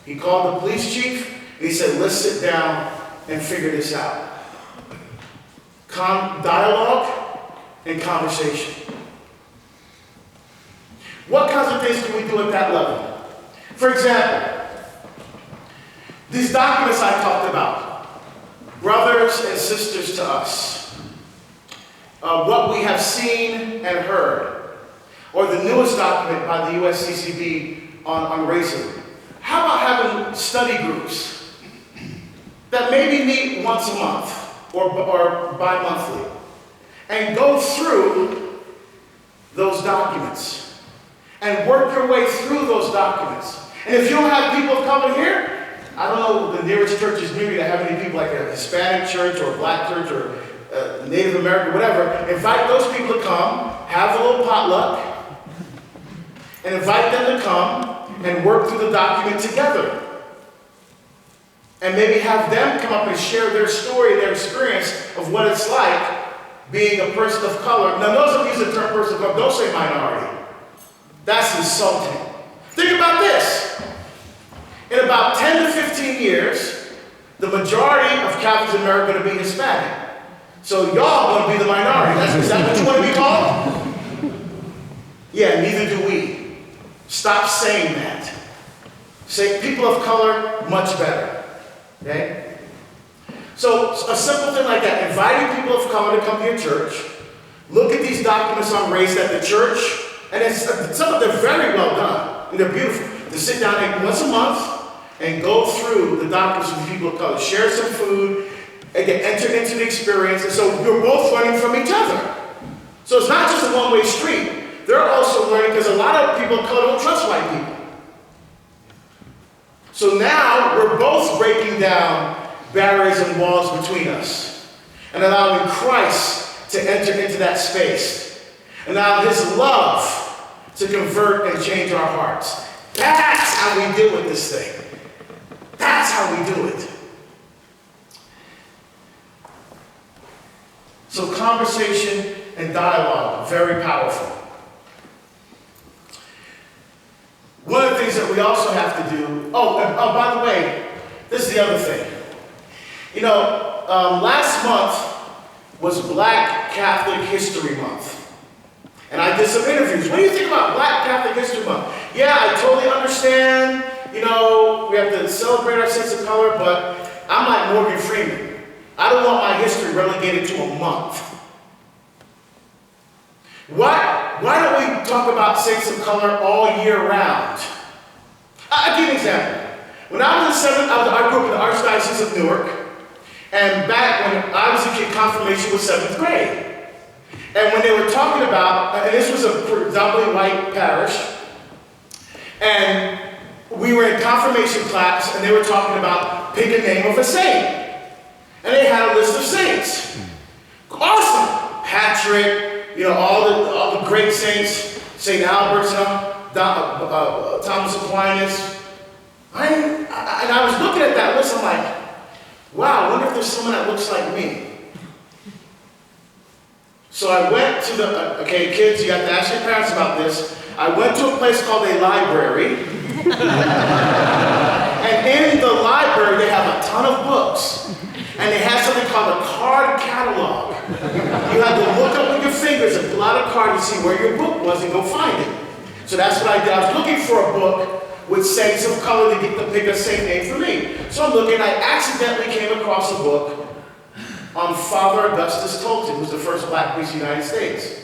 he called the police chief, and he said, let's sit down and figure this out. Dialogue and conversation. What kinds of things can we do at that level? For example, these documents I talked about, brothers and sisters to us, what we have seen and heard, or the newest document by the USCCB on racism. How about having study groups that maybe meet once a month or bi-monthly and go through those documents and work your way through those documents? And if you don't have people of color here, I don't know the nearest churches near you that have any people like a Hispanic church or a black church or Native American, whatever, invite those people to come, have a little potluck, and invite them to come and work through the document together. And maybe have them come up and share their story, their experience of what it's like being a person of color. Now, those of you use the term person of color, don't say minority. That's insulting. Think about this. In about 10 to 15 years, the majority of Catholics in America are going to be Hispanic. So y'all going to be the minority. Is that what you want to be called? Yeah, neither do we. Stop saying that. Say people of color, much better. Okay? So a simple thing like that, inviting people of color to come to your church, look at these documents on race at the church, and some of them are very well done, and they're beautiful. To sit down once a month and go through the documents with people of color, share some food, and get entered into the experience, and so you're both learning from each other. So it's not just a one-way street. They're also learning, because a lot of people of color don't trust white people. So now we're both breaking down barriers and walls between us and allowing Christ to enter into that space and allow his love to convert and change our hearts. That's how we deal with this thing. That's how we do it. So conversation and dialogue, very powerful. One of the things that we also have to do, by the way, this is the other thing. You know, last month was Black Catholic History Month. And I did some interviews. What do you think about Black Catholic History Month? Yeah, I totally understand, you know, we have to celebrate our sense of color, but I'm like Morgan Freeman. I don't want my history relegated to a month. Why don't we talk about saints of color all year round? I'll give you an example. When I was in seventh, I grew up in the Archdiocese of Newark, and back when I was a kid, confirmation was 7th grade. And when they were talking about, and this was a predominantly white parish, and we were in confirmation class, and they were talking about pick a name of a saint. And they had a list of saints. Awesome! Patrick, you know, all the great saints, St. Albert, Thomas Aquinas. And I was looking at that list, I'm like, wow, I wonder if there's someone that looks like me. So I went to the, okay, kids, you have to ask your parents about this. I went to a place called a library. And in the library, they have a ton of books. And they have something called a card catalog. You had to look up with your fingers and pull out a card and see where your book was and go find it. So that's what I did. I was looking for a book with saints of color to get to pick a saint name for me. So I'm looking, I accidentally came across a book on Father Augustus Tolton, who's the first Black priest in the United States.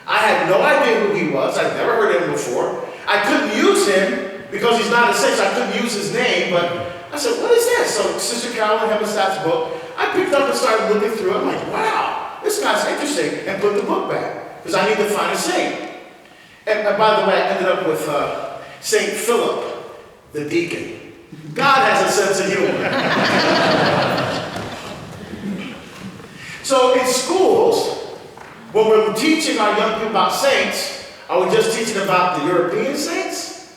I had no idea who he was. I'd never heard of him before. I couldn't use him because he's not a saint, so I couldn't use his name, but I said, what is this? So Sister Carolyn Hemmelstaff's book, I picked up and started looking through it. I'm like, wow, this guy's interesting, and put the book back, because I need to find a saint. And by the way, I ended up with St. Philip, the deacon. God has a sense of humor. So in schools, when we're teaching our young people about saints, are we just teaching about the European saints?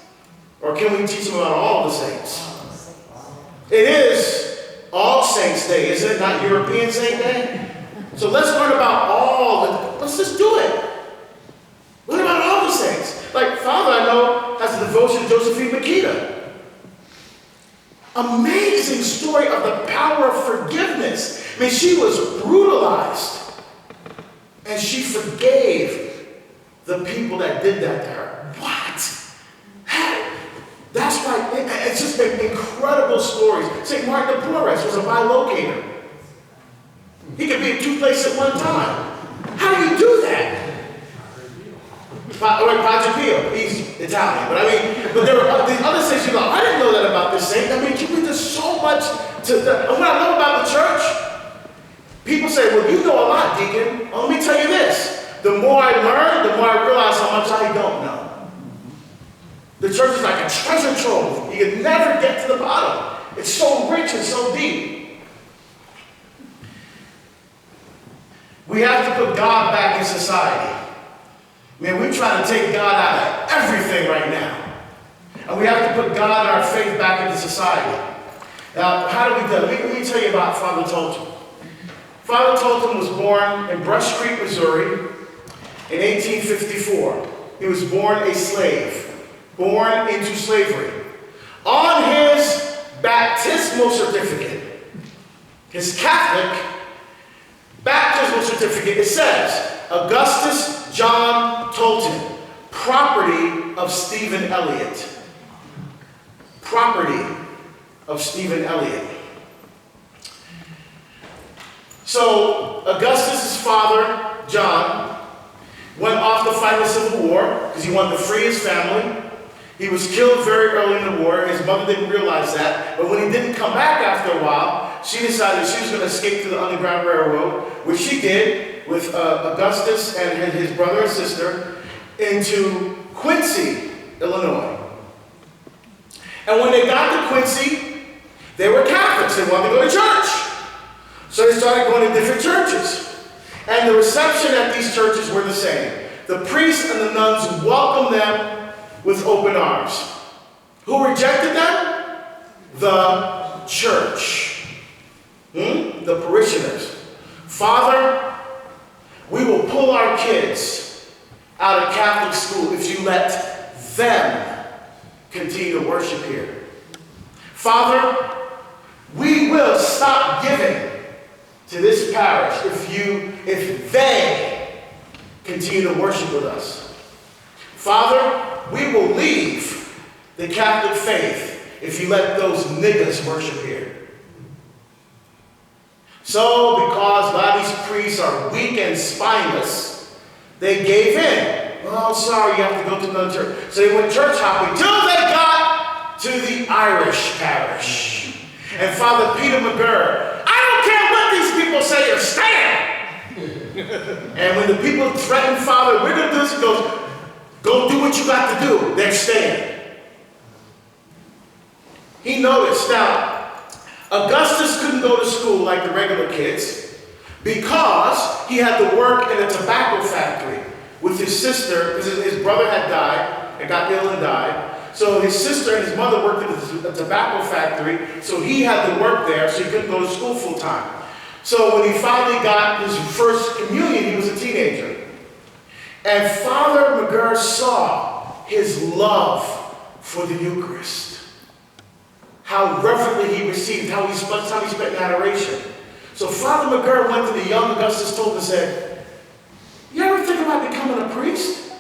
Or can we teach them about all the saints? It is All Saints Day, isn't it? Not European Saint Day? So let's learn about let's just do it. Learn about all the saints. Like Father, I know, has a devotion to Josephine Makita. Amazing story of the power of forgiveness. I mean, she was brutalized. And she forgave the people that did that to her. What? That's why, it's just been incredible stories. St. Martin de Porres was a bilocator. He could be in two places at one time. How do you do that? Padre Pio, he's Italian, but there were these other saints you go, I didn't know that about this saint. I mean, there's so much to the, and what I love about the church, people say, well, you know a lot, deacon. Well, let me tell you this. The more I learn, the more I realize how much I don't know. The church is like a treasure trove. You can never get to the bottom. It's so rich and so deep. We have to put God back in society. Man, we're trying to take God out of everything right now. And we have to put God and our faith back into society. Now, how do we do it? Let me tell you about Father Tolton. Father Tolton was born in Brush Creek, Missouri in 1854. He was born a slave, born into slavery. On his baptismal certificate, his Catholic baptismal certificate, it says, Augustus John Tolton, property of Stephen Elliott. Property of Stephen Elliott. So, Augustus' father, John, went off to fight the Civil War because he wanted to free his family. He was killed very early in the war. His mother didn't realize that. But when he didn't come back after a while, she decided she was going to escape to the Underground Railroad, which she did with Augustus and his brother and sister into Quincy, Illinois. And when they got to Quincy, they were Catholics. They wanted to go to church. So they started going to different churches. And the reception at these churches were the same. The priests and the nuns welcomed them with open arms. Who rejected them? The church. The parishioners. Father, we will pull our kids out of Catholic school if you let them continue to worship here. Father, we will stop giving to this parish if they continue to worship with us. Father, we will leave the Catholic faith if you let those niggas worship here. So, because a lot of these priests are weak and spineless, they gave in. Oh, sorry, you have to go to another church. So they went church hopping till they got to the Irish parish. And Father Peter McGurr, I don't care what these people say, you're staying. And when the people threatened Father, we're going to do this, he goes, go do what you got to do. They're staying. He noticed. Now, Augustus couldn't go to school like the regular kids because he had to work in a tobacco factory with his sister, because his brother had died and got ill and died. So his sister and his mother worked in a tobacco factory, so he had to work there, so he couldn't go to school full time. So when he finally got his first communion, he was a teenager. And Father McGurr saw his love for the Eucharist. How reverently he received, how he spent in adoration. So Father McGurr went to the young Augustus Tolton and said, you ever think about becoming a priest?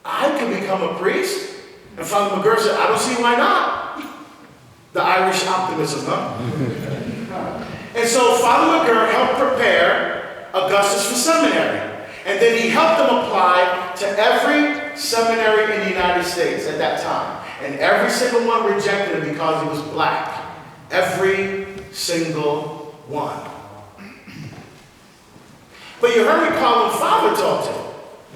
I could become a priest. And Father McGurr said, I don't see why not. The Irish optimism, huh? And so Father McGurr helped prepare Augustus for seminary. And then he helped him apply to every seminary in the United States at that time. And every single one rejected him because he was black. Every single one. But you heard me call him Father Tolton.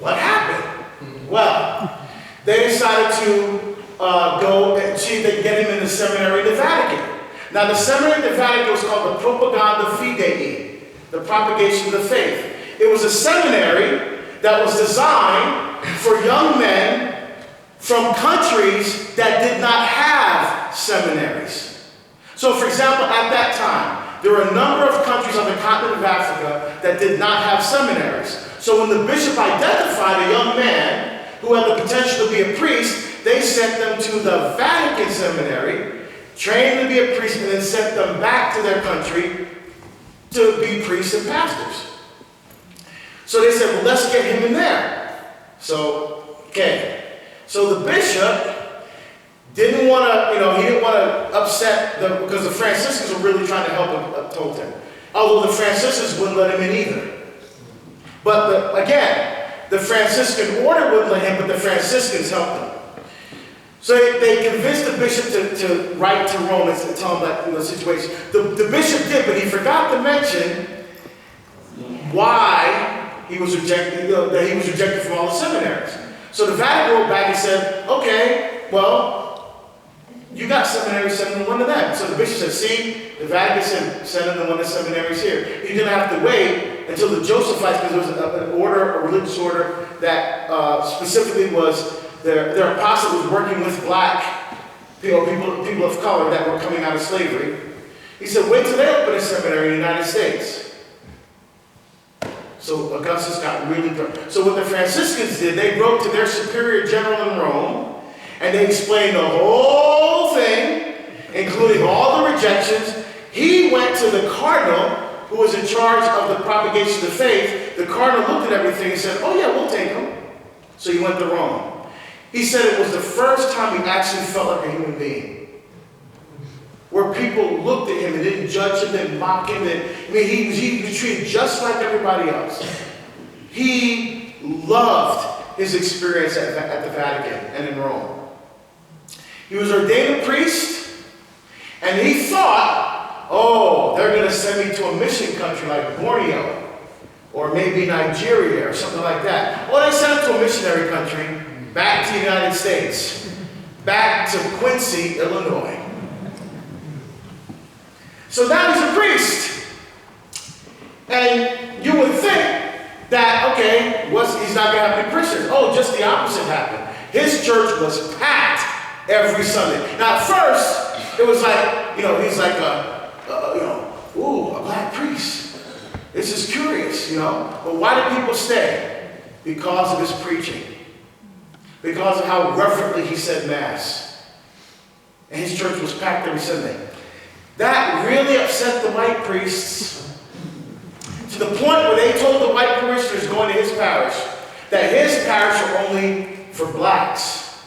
What happened? Well, they decided to go and see if they could get him in the seminary in the Vatican. Now, the seminary in the Vatican was called the Propaganda Fidei, the propagation of the faith. It was a seminary that was designed for young men from countries that did not have seminaries. So, for example, at that time, there were a number of countries on the continent of Africa that did not have seminaries. So when the bishop identified a young man who had the potential to be a priest, they sent them to the Vatican seminary, trained them to be a priest, and then sent them back to their country to be priests and pastors. So they said, well, let's get him in there. So, okay. So the bishop didn't want to, he didn't want to upset because the Franciscans were really trying to help Tolton. Although the Franciscans wouldn't let him in either. But again, the Franciscan order wouldn't let him, but the Franciscans helped him. So they convinced the bishop to write to Rome and tell him that the situation. The bishop did, but he forgot to mention why he was rejected, that he was rejected from all the seminaries. So the Vatican wrote back and said, okay, well, You got seminaries, send them one to them. So the bishop said, see, the Vatican said, send them to one of the seminaries here. He didn't have to wait until the Josephites, because there was an order, a religious order, that specifically was their apostle was working with black people of color that were coming out of slavery. He said, wait till they open a seminary in the United States. So Augustus got really drunk. So what the Franciscans did, they wrote to their superior general in Rome, and they explained the whole thing, including all the rejections. He went to the cardinal, who was in charge of the propagation of the faith. The cardinal looked at everything and said, oh yeah, we'll take him. So he went to Rome. He said it was the first time he actually felt like a human being, where people looked at him and didn't judge him, didn't mock him. He was treated just like everybody else. He loved his experience at the Vatican and in Rome. He was ordained a priest, and he thought, oh, they're going to send me to a mission country like Borneo, or maybe Nigeria, or something like that. Well, they sent him to a missionary country, back to the United States, back to Quincy, Illinois. So now he's a priest. And you would think that, okay, he's not going to have any Christians. Oh, just the opposite happened. His church was packed every Sunday. Now, at first, it was like, he's like a black priest. This is curious, But why did people stay? Because of his preaching. Because of how reverently he said Mass. And his church was packed every Sunday. That really upset the white priests, to the point where they told the white parishioners going to his parish that his parish were only for blacks.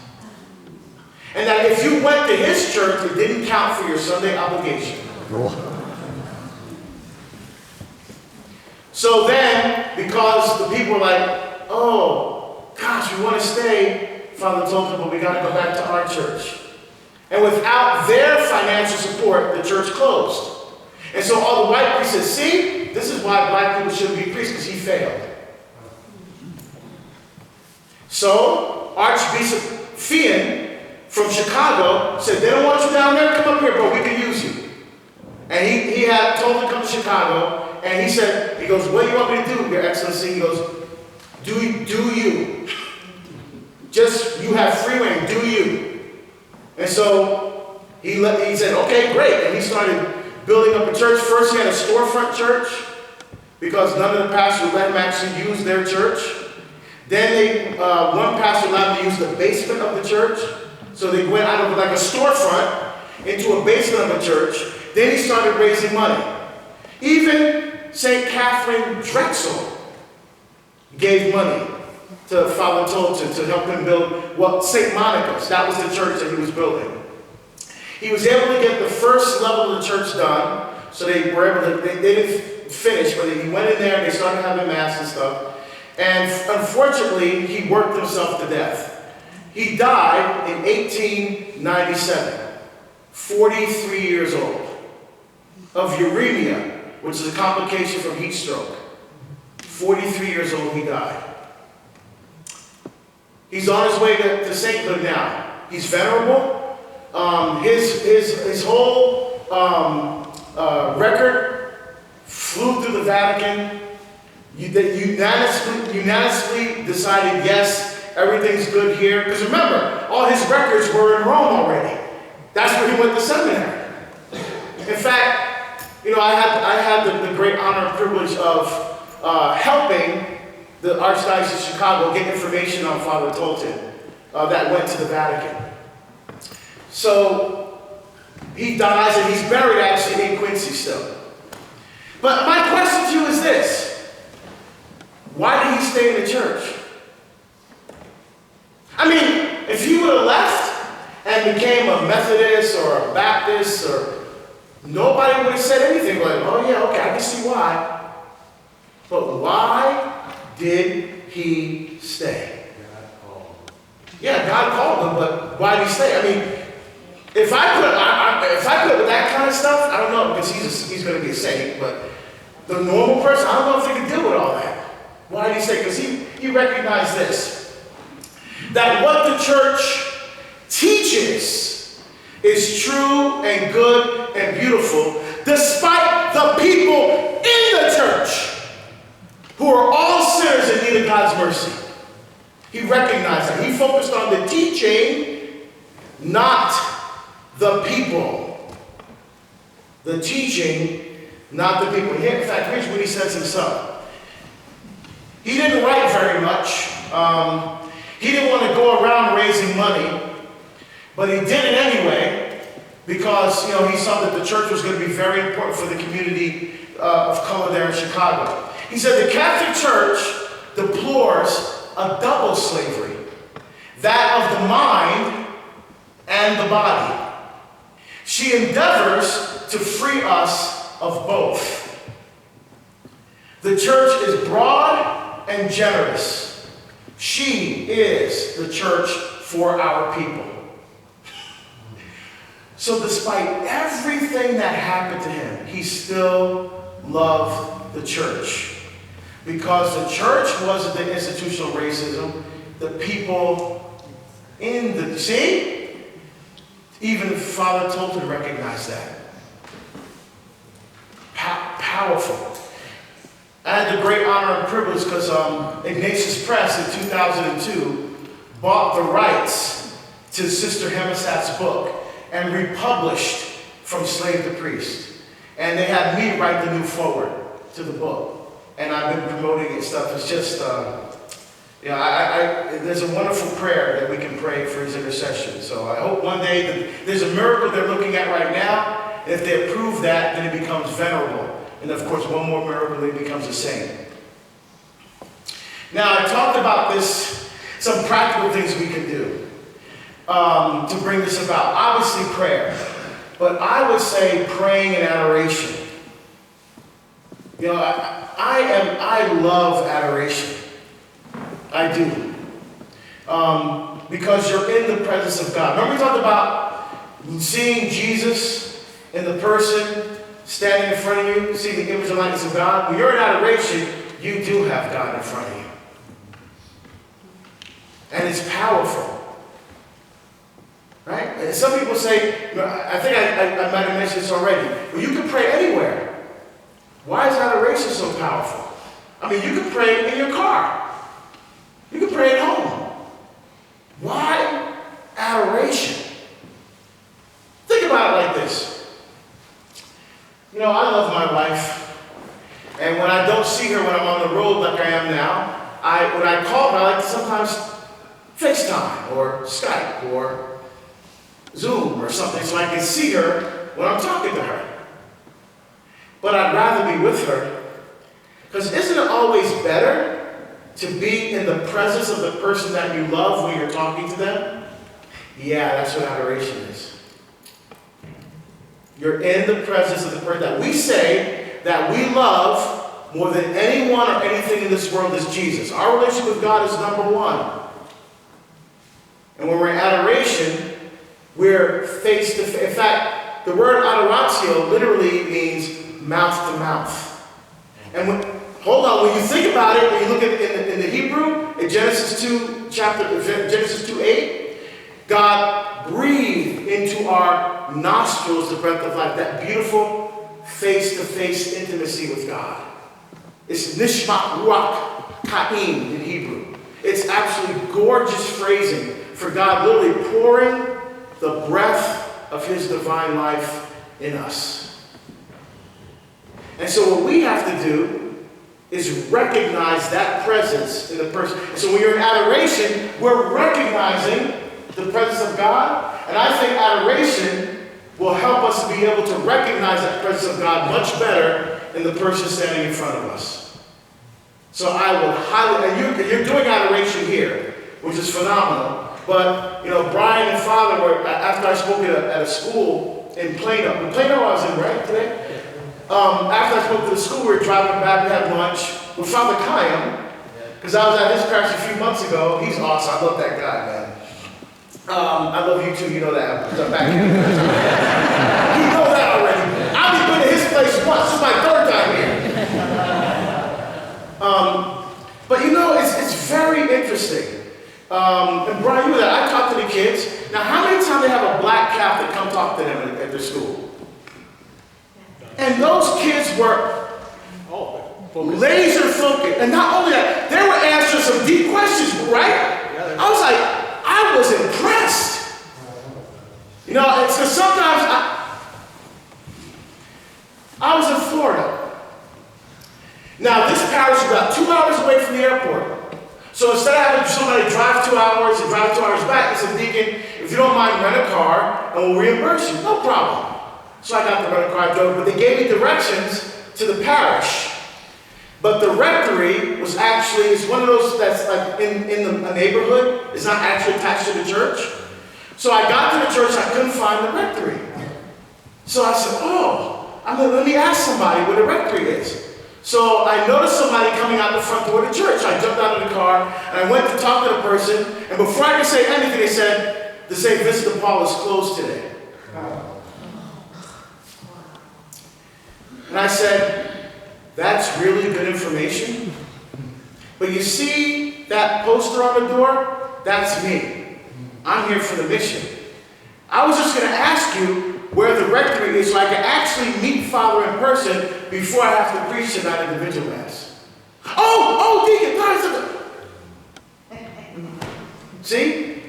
And that if you went to his church, it didn't count for your Sunday obligation. So then, because the people were like, oh, gosh, we want to stay, Father told them, but we got to go back to our church. And without their financial support, the church closed. And so all the white priests said, see, this is why black people shouldn't be priests, because he failed. So Archbishop Fian from Chicago said, they don't want you down there, come up here, but we can use you. And he had told him to come to Chicago, and he goes, what do you want me to do, Your Excellency? He goes, do you. Just, you have free reign, do you. And so he said, okay, great. And he started building up a church. First, he had a storefront church because none of the pastors would let him actually use their church. Then one pastor allowed him to use the basement of the church. So they went out of like a storefront into a basement of a church. Then he started raising money. Even St. Catherine Drexel gave money to Father Tolton to help him build, St. Monica's. That was the church that he was building. He was able to get the first level of the church done, so they were able to, they didn't finish, but he went in there and they started having Mass and stuff. And unfortunately, he worked himself to death. He died in 1897, 43 years old, of uremia, which is a complication from heat stroke. 43 years old, he died. He's on his way to sainthood now. He's venerable. His whole record flew through the Vatican. Unanimously decided, yes, everything's good here. Because remember, all his records were in Rome already. That's where he went to seminary. In fact, I had the great honor and privilege of helping the Archdiocese of Chicago get information on Father Tolton that went to the Vatican. So he dies and he's buried actually in Quincy still. But my question to you is this: why did he stay in the church? I mean, if he would have left and became a Methodist or a Baptist, nobody would have said anything like, oh yeah, okay, I can see why. But why did he stay? God called him. Yeah, God called him, but why did he stay? I mean, if I put with that kind of stuff, I don't know, because he's going to be a saint, but the normal person, I don't know if he can deal with all that. Why did he stay? Because he recognized this, that what the church teaches is true and good and beautiful, despite the people in the church who are all sinners in need of God's mercy. He recognized that. He focused on the teaching, not the people. The teaching, not the people. In fact, here's what he says himself. He didn't write very much. He didn't want to go around raising money, but he did it anyway because, he saw that the church was going to be very important for the community of color there in Chicago. He said the Catholic Church deplores a double slavery, that of the mind and the body. She endeavors to free us of both. The church is broad and generous. She is the church for our people. So despite everything that happened to him, he still loved the church. Because the church wasn't the institutional racism, the people in the... See? Even Father Tolton recognized that. Powerful. I had the great honor and privilege because Ignatius Press in 2002 bought the rights to Sister Hemistad's book and republished From Slave to Priest. And they had me write the new foreword to the book. And I've been promoting it stuff. It's just, there's a wonderful prayer that we can pray for his intercession. So I hope one day that there's a miracle they're looking at right now. If they approve that, then it becomes venerable. And of course, one more miracle, it becomes a saint. Now, I talked about this, some practical things we can do to bring this about. Obviously, prayer. But I would say praying in adoration. I love adoration. I do. Because you're in the presence of God. Remember we talked about seeing Jesus in the person standing in front of you, seeing the image and likeness of God? When you're in adoration, you do have God in front of you. And it's powerful. Right? And some people say, I think I might have mentioned this already, well, you can pray anywhere. Why is adoration so powerful? I mean, you can pray in your car. You can pray at home. Why adoration? Think about it like this. I love my wife. And when I don't see her when I'm on the road like I am now, when I call her, I like to sometimes FaceTime or Skype or Zoom or something so I can see her when I'm talking to her. But I'd rather be with her. Because isn't it always better to be in the presence of the person that you love when you're talking to them? Yeah, that's what adoration is. You're in the presence of the person that we say that we love more than anyone or anything in this world is Jesus. Our relationship with God is number one. And when we're in adoration, we're face to face. In fact, the word adoratio literally means mouth to mouth. And when you think about it, when you look at it in the Hebrew, in Genesis 2:8, God breathed into our nostrils the breath of life, that beautiful face-to-face intimacy with God. It's nishmat ruach kaim in Hebrew. It's absolutely gorgeous phrasing for God literally pouring the breath of his divine life in us. And so what we have to do is recognize that presence in the person. And so when you're in adoration, we're recognizing the presence of God. And I think adoration will help us be able to recognize that presence of God much better in the person standing in front of us. So I will highly, and you're doing adoration here, which is phenomenal. But, Brian and Father were, after I spoke at a school in Plano. In Plano I was in, right, today? After I spoke to the school, we were driving back, we had lunch with Father Kayam, because I was at his parish a few months ago. He's awesome. I love that guy, man. I love you too, you know that. Because I'm back here. You know that already. I've been to his place once. This is my third time here. But it's very interesting. And Brian, you know that. I talk to the kids. Now, how many times they have a black Catholic come talk to them at their school? And those kids were laser focused. And not only that, they were answering some deep questions, right? I was like, I was impressed. You know, it's because sometimes I was in Florida. Now, this parish is about 2 hours away from the airport. So instead of having somebody drive 2 hours and drive 2 hours back, I said, Deacon, if you don't mind, rent a car and we'll reimburse you. No problem. So I got the rental car, I drove, but they gave me directions to the parish. But the rectory was actually, it's one of those that's like in a neighborhood. It's not actually attached to the church. So I got to the church, I couldn't find the rectory. So I said, let me ask somebody where the rectory is. So I noticed somebody coming out the front door of the church. I jumped out of the car and I went to talk to the person. And before I could say anything, they said, the St. Vincent de Paul is closed today. And I said, that's really good information. But you see that poster on the door? That's me. I'm here for the mission. I was just going to ask you where the rectory is so I can actually meet Father in person before I have to preach tonight at the Vigil Mass. Oh, Deacon, see?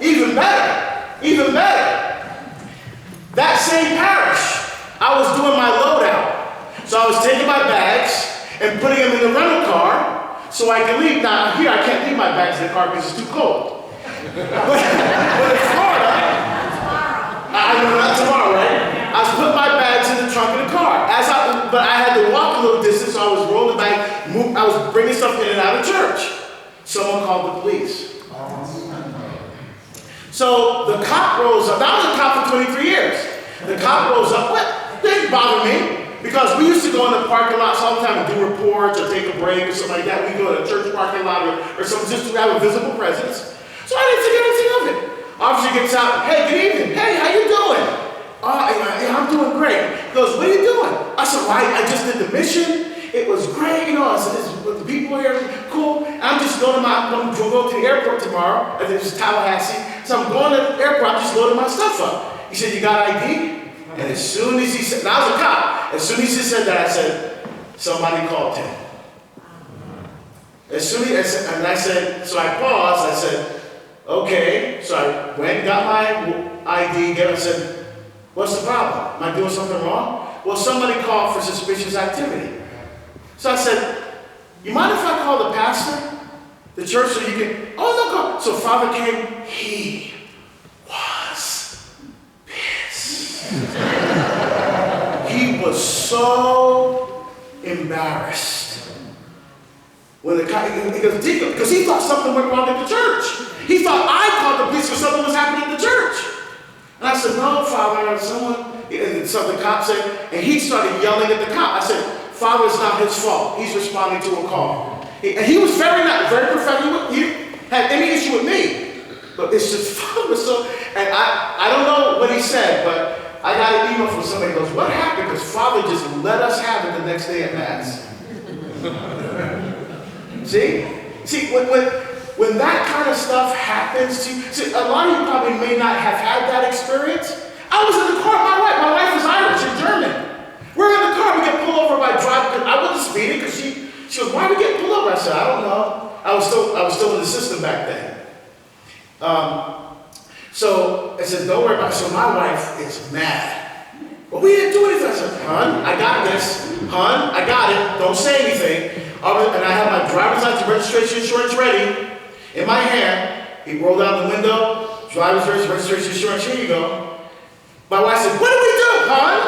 Even better. That same parish, I was doing my loadout. So I was taking my bags and putting them in the rental car so I can leave. Now, here I can't leave my bags in the car because it's too cold. But in Florida, I know not tomorrow, right? I was putting my bags in the trunk of the car. But I had to walk a little distance, so I was rolling back, I was bringing stuff in and out of church. Someone called the police. So the cop rolls up. I was a cop for 23 years. The cop rolls up. What? They didn't bother me. Because we used to go in the parking lot sometimes and do reports or take a break or something like that. We go to a church parking lot or something just to have a visible presence. So I didn't think anything of it. Officer gets out, hey, good evening. Hey, how you doing? I'm doing great. He goes, what are you doing? I said, well, I just did the mission. It was great, you know. I said, the people here, cool. I'm just going I'm going to the airport tomorrow. I think it's Tallahassee. So I'm going to the airport. I'm just loading my stuff up. He said, you got ID? And as soon as he said, and I was a cop, as soon as he said that, I said, somebody called him. As soon as, and I said, so I paused, I said, okay. So I went and got my ID, I said, what's the problem? Am I doing something wrong? Well, somebody called for suspicious activity. So I said, you mind if I call the pastor, the church, so you can, no, go. So Father came, he was pissed. He was so embarrassed. When the guy, he goes, Deacon, because he thought something went wrong at the church. He thought I called the police because something was happening at the church. And I said, no, Father, so the cop said, and he started yelling at the cop. I said, Father, it's not his fault. He's responding to a call. And he was very professional. He didn't have any issue with me. But it's just, Father was so, and I don't know what he said, but I got an email from somebody who goes, what happened? Because Father just let us have it the next day at Mass. See, when that kind of stuff happens to you, see, a lot of you probably may not have had that experience. I was in the car, my wife is Irish and German. We're in the car, we get pulled over by driver. I wasn't speeding because she goes, why did we get pulled over? I said, I don't know. I was still in the system back then. So I said, don't worry about it. So my wife is mad. Well, we didn't do anything. I said, hon, I got this. Hon, I got it. Don't say anything. And I had my driver's license, registration, insurance ready in my hand. He rolled out the window, driver's license, registration, insurance, here you go. My wife said, what do we do, hon?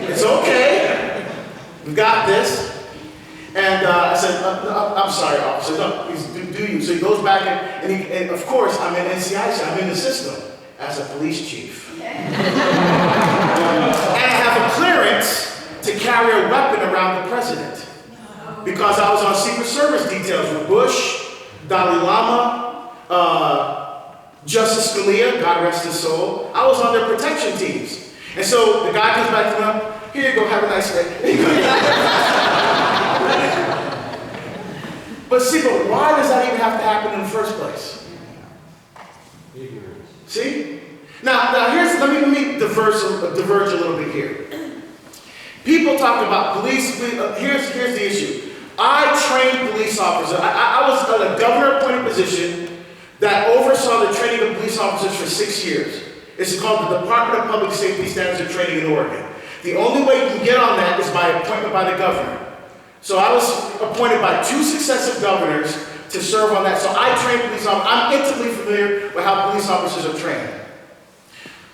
It's okay. We got this. And I said, I'm sorry, officer. No, do you? So he goes back and of course, I'm in NCIC. I'm in the system as a police chief. And I have a clearance to carry a weapon around the president. Because I was on Secret Service details with Bush, Dalai Lama, Justice Scalia, God rest his soul. I was on their protection teams. And so the guy comes back to me, here you go, have a nice day. But see, why does that even have to happen in the first place? See? Now let me diverge a little bit here. People talk about police. Here's the issue. I trained police officers. I was in a governor-appointed position that oversaw the training of police officers for 6 years. It's called the Department of Public Safety Standards and Training in Oregon. The only way you can get on that is by appointment by the governor. So I was appointed by 2 successive governors to serve on that. So I trained police officers. I'm intimately familiar with how police officers are trained.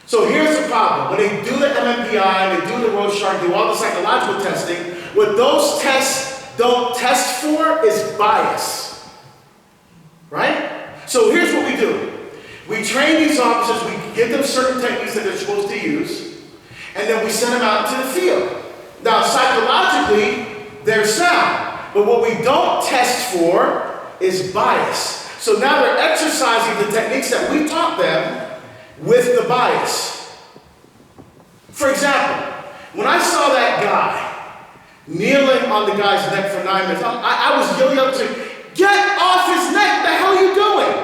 So here's the problem. When they do the MMPI, they do the Rorschach, do all the psychological testing, what those tests don't test for is bias. Right? So here's what we do. We train these officers, we give them certain techniques that they're supposed to use, and then we send them out into the field. Now, psychologically, they're sound, but what we don't test for is bias. So now they're exercising the techniques that we taught them with the bias. For example, when I saw that guy kneeling on the guy's neck for 9 minutes, I was yelling up to him, "Get off his neck, what the hell are you doing?"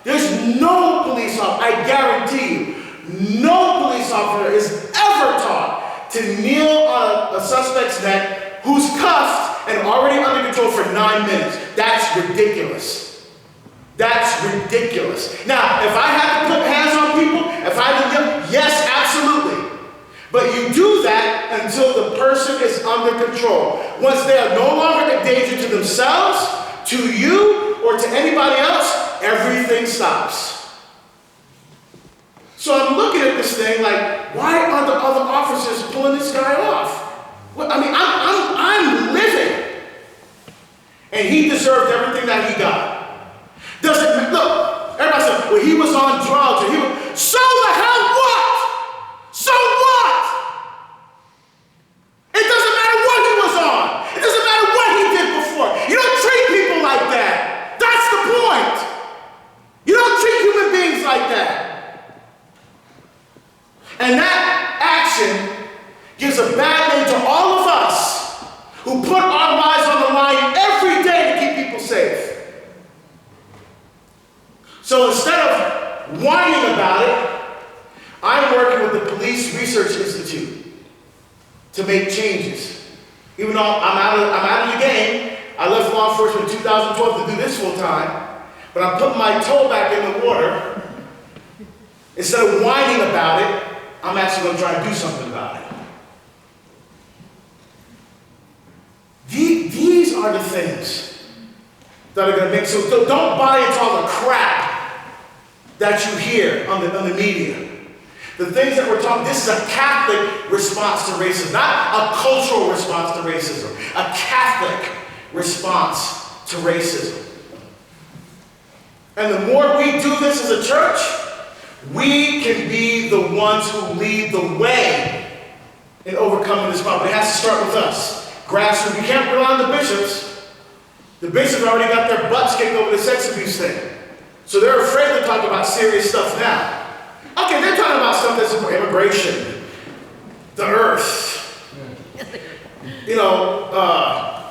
There's no police officer, I guarantee you, no police officer is ever taught to kneel on a suspect's neck who's cuffed and already under control for 9 minutes. That's ridiculous. That's ridiculous. Now, if I had to put hands on people, if I had to, yes, absolutely. But you do that until the person is under control. Once they are no longer a danger to themselves, to you, or to anybody else, everything stops. So I'm looking at this thing like, why are the other officers pulling this guy off? Well, I mean, I'm living. And he deserved everything that he got. Doesn't, look, everybody said, well, he was on drugs, or he was, so the hell what? So what? It doesn't matter what he was on. It doesn't matter what he did before. You don't treat people like that. That's the point. You don't treat human beings like that. And that action gives a bad name to all of us who put our lives on the line every day to keep people safe. So instead of whining about it, I'm working with the Police Research Institute to make changes. Even though I'm out of the game, I left law enforcement in 2012 to do this full time, but I'm putting my toe back in the water. Instead of whining about it, I'm actually going to try to do something about it. These are the things that are going to make, so don't buy into all the crap that you hear on the media. The things that we're talking, this is a Catholic response to racism, not a cultural response to racism, a Catholic response to racism. And the more we do this as a church, we can be the ones who lead the way in overcoming this problem. It has to start with us. Grassroots, we can't rely on the bishops. The bishops already got their butts kicked over the sex abuse thing. So they're afraid to talk about serious stuff now. Okay, they're talking about stuff that's for immigration, the earth,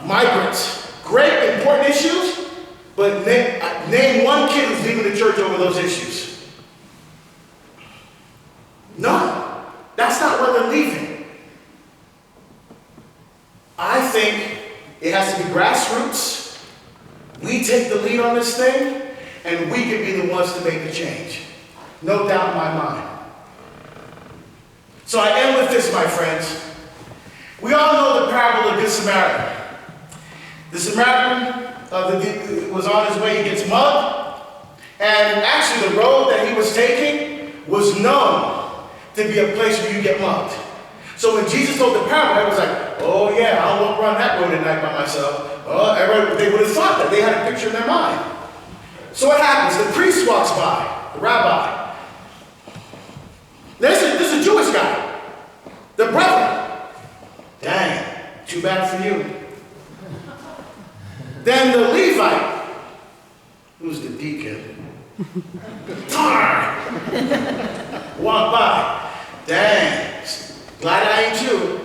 migrants. Great, important issues, but name one kid who's leaving the church over those issues. None. That's not where they're leaving. I think it has to be grassroots. We take the lead on this thing, and we can be the ones to make the change. No doubt in my mind. So I end with this, my friends. We all know the parable of the Good Samaritan. The Samaritan was on his way, he gets mugged, and actually the road that he was taking was known to be a place where you get mugged. So when Jesus told the parable, everyone was like, oh yeah, I'll walk around that road at night by myself. Oh, everybody, they would have thought that. They had a picture in their mind. So what happens? The priest walks by, the rabbi. This is a Jewish guy, the brother. Dang, too bad for you. Then the Levite, who's the deacon, darn, walk by. Dang, glad I ain't you.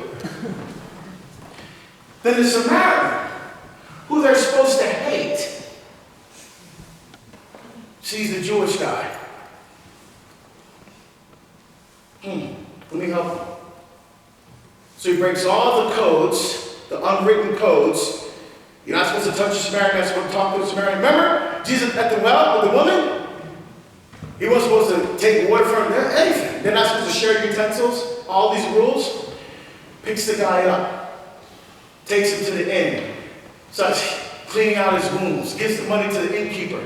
Then the Samaritan, who they're supposed to hate, sees the Jewish guy. Let me help you. So he breaks all the codes, the unwritten codes. You're not supposed to touch the Samaritan, you're not supposed to talk to the Samaritan. Remember Jesus at the well with the woman? He wasn't supposed to take water from her, anything. They're not supposed to share utensils, all these rules. Picks the guy up, takes him to the inn, starts cleaning out his wounds, gives the money to the innkeeper.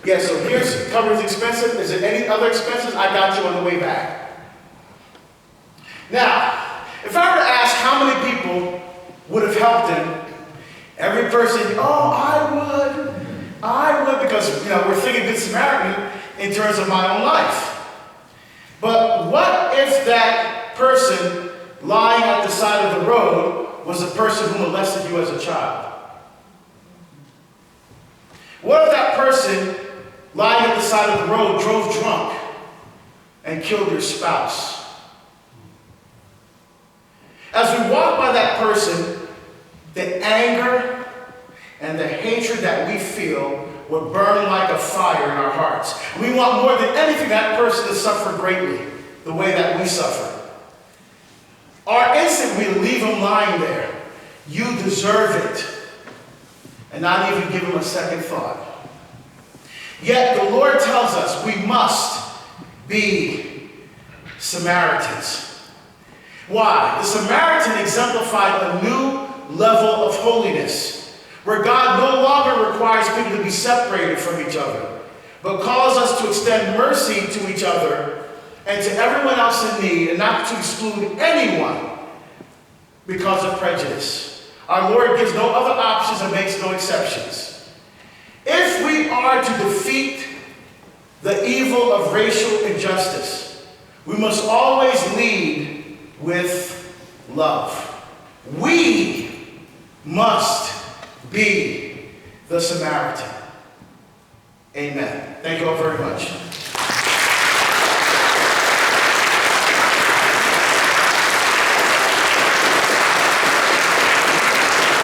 Yeah, so here's covers expenses. Is there any other expenses? I got you on the way back. Now, if I were to ask how many people would have helped him, every person, oh, I would, because we're thinking Good Samaritan in terms of my own life. But what if that person lying at the side of the road was a person who molested you as a child? What if that person lying at the side of the road drove drunk and killed your spouse? As we walk by that person, the anger and the hatred that we feel will burn like a fire in our hearts. We want more than anything that person to suffer greatly, the way that we suffer. Our instinct, we leave him lying there. You deserve it. And not even give him a second thought. Yet the Lord tells us we must be Samaritans. Why? The Samaritan exemplified a new level of holiness, where God no longer requires people to be separated from each other, but calls us to extend mercy to each other and to everyone else in need, and not to exclude anyone because of prejudice. Our Lord gives no other options and makes no exceptions. If we are to defeat the evil of racial injustice, we must always lead with love. We must be the Samaritan. Amen. Thank you all very much.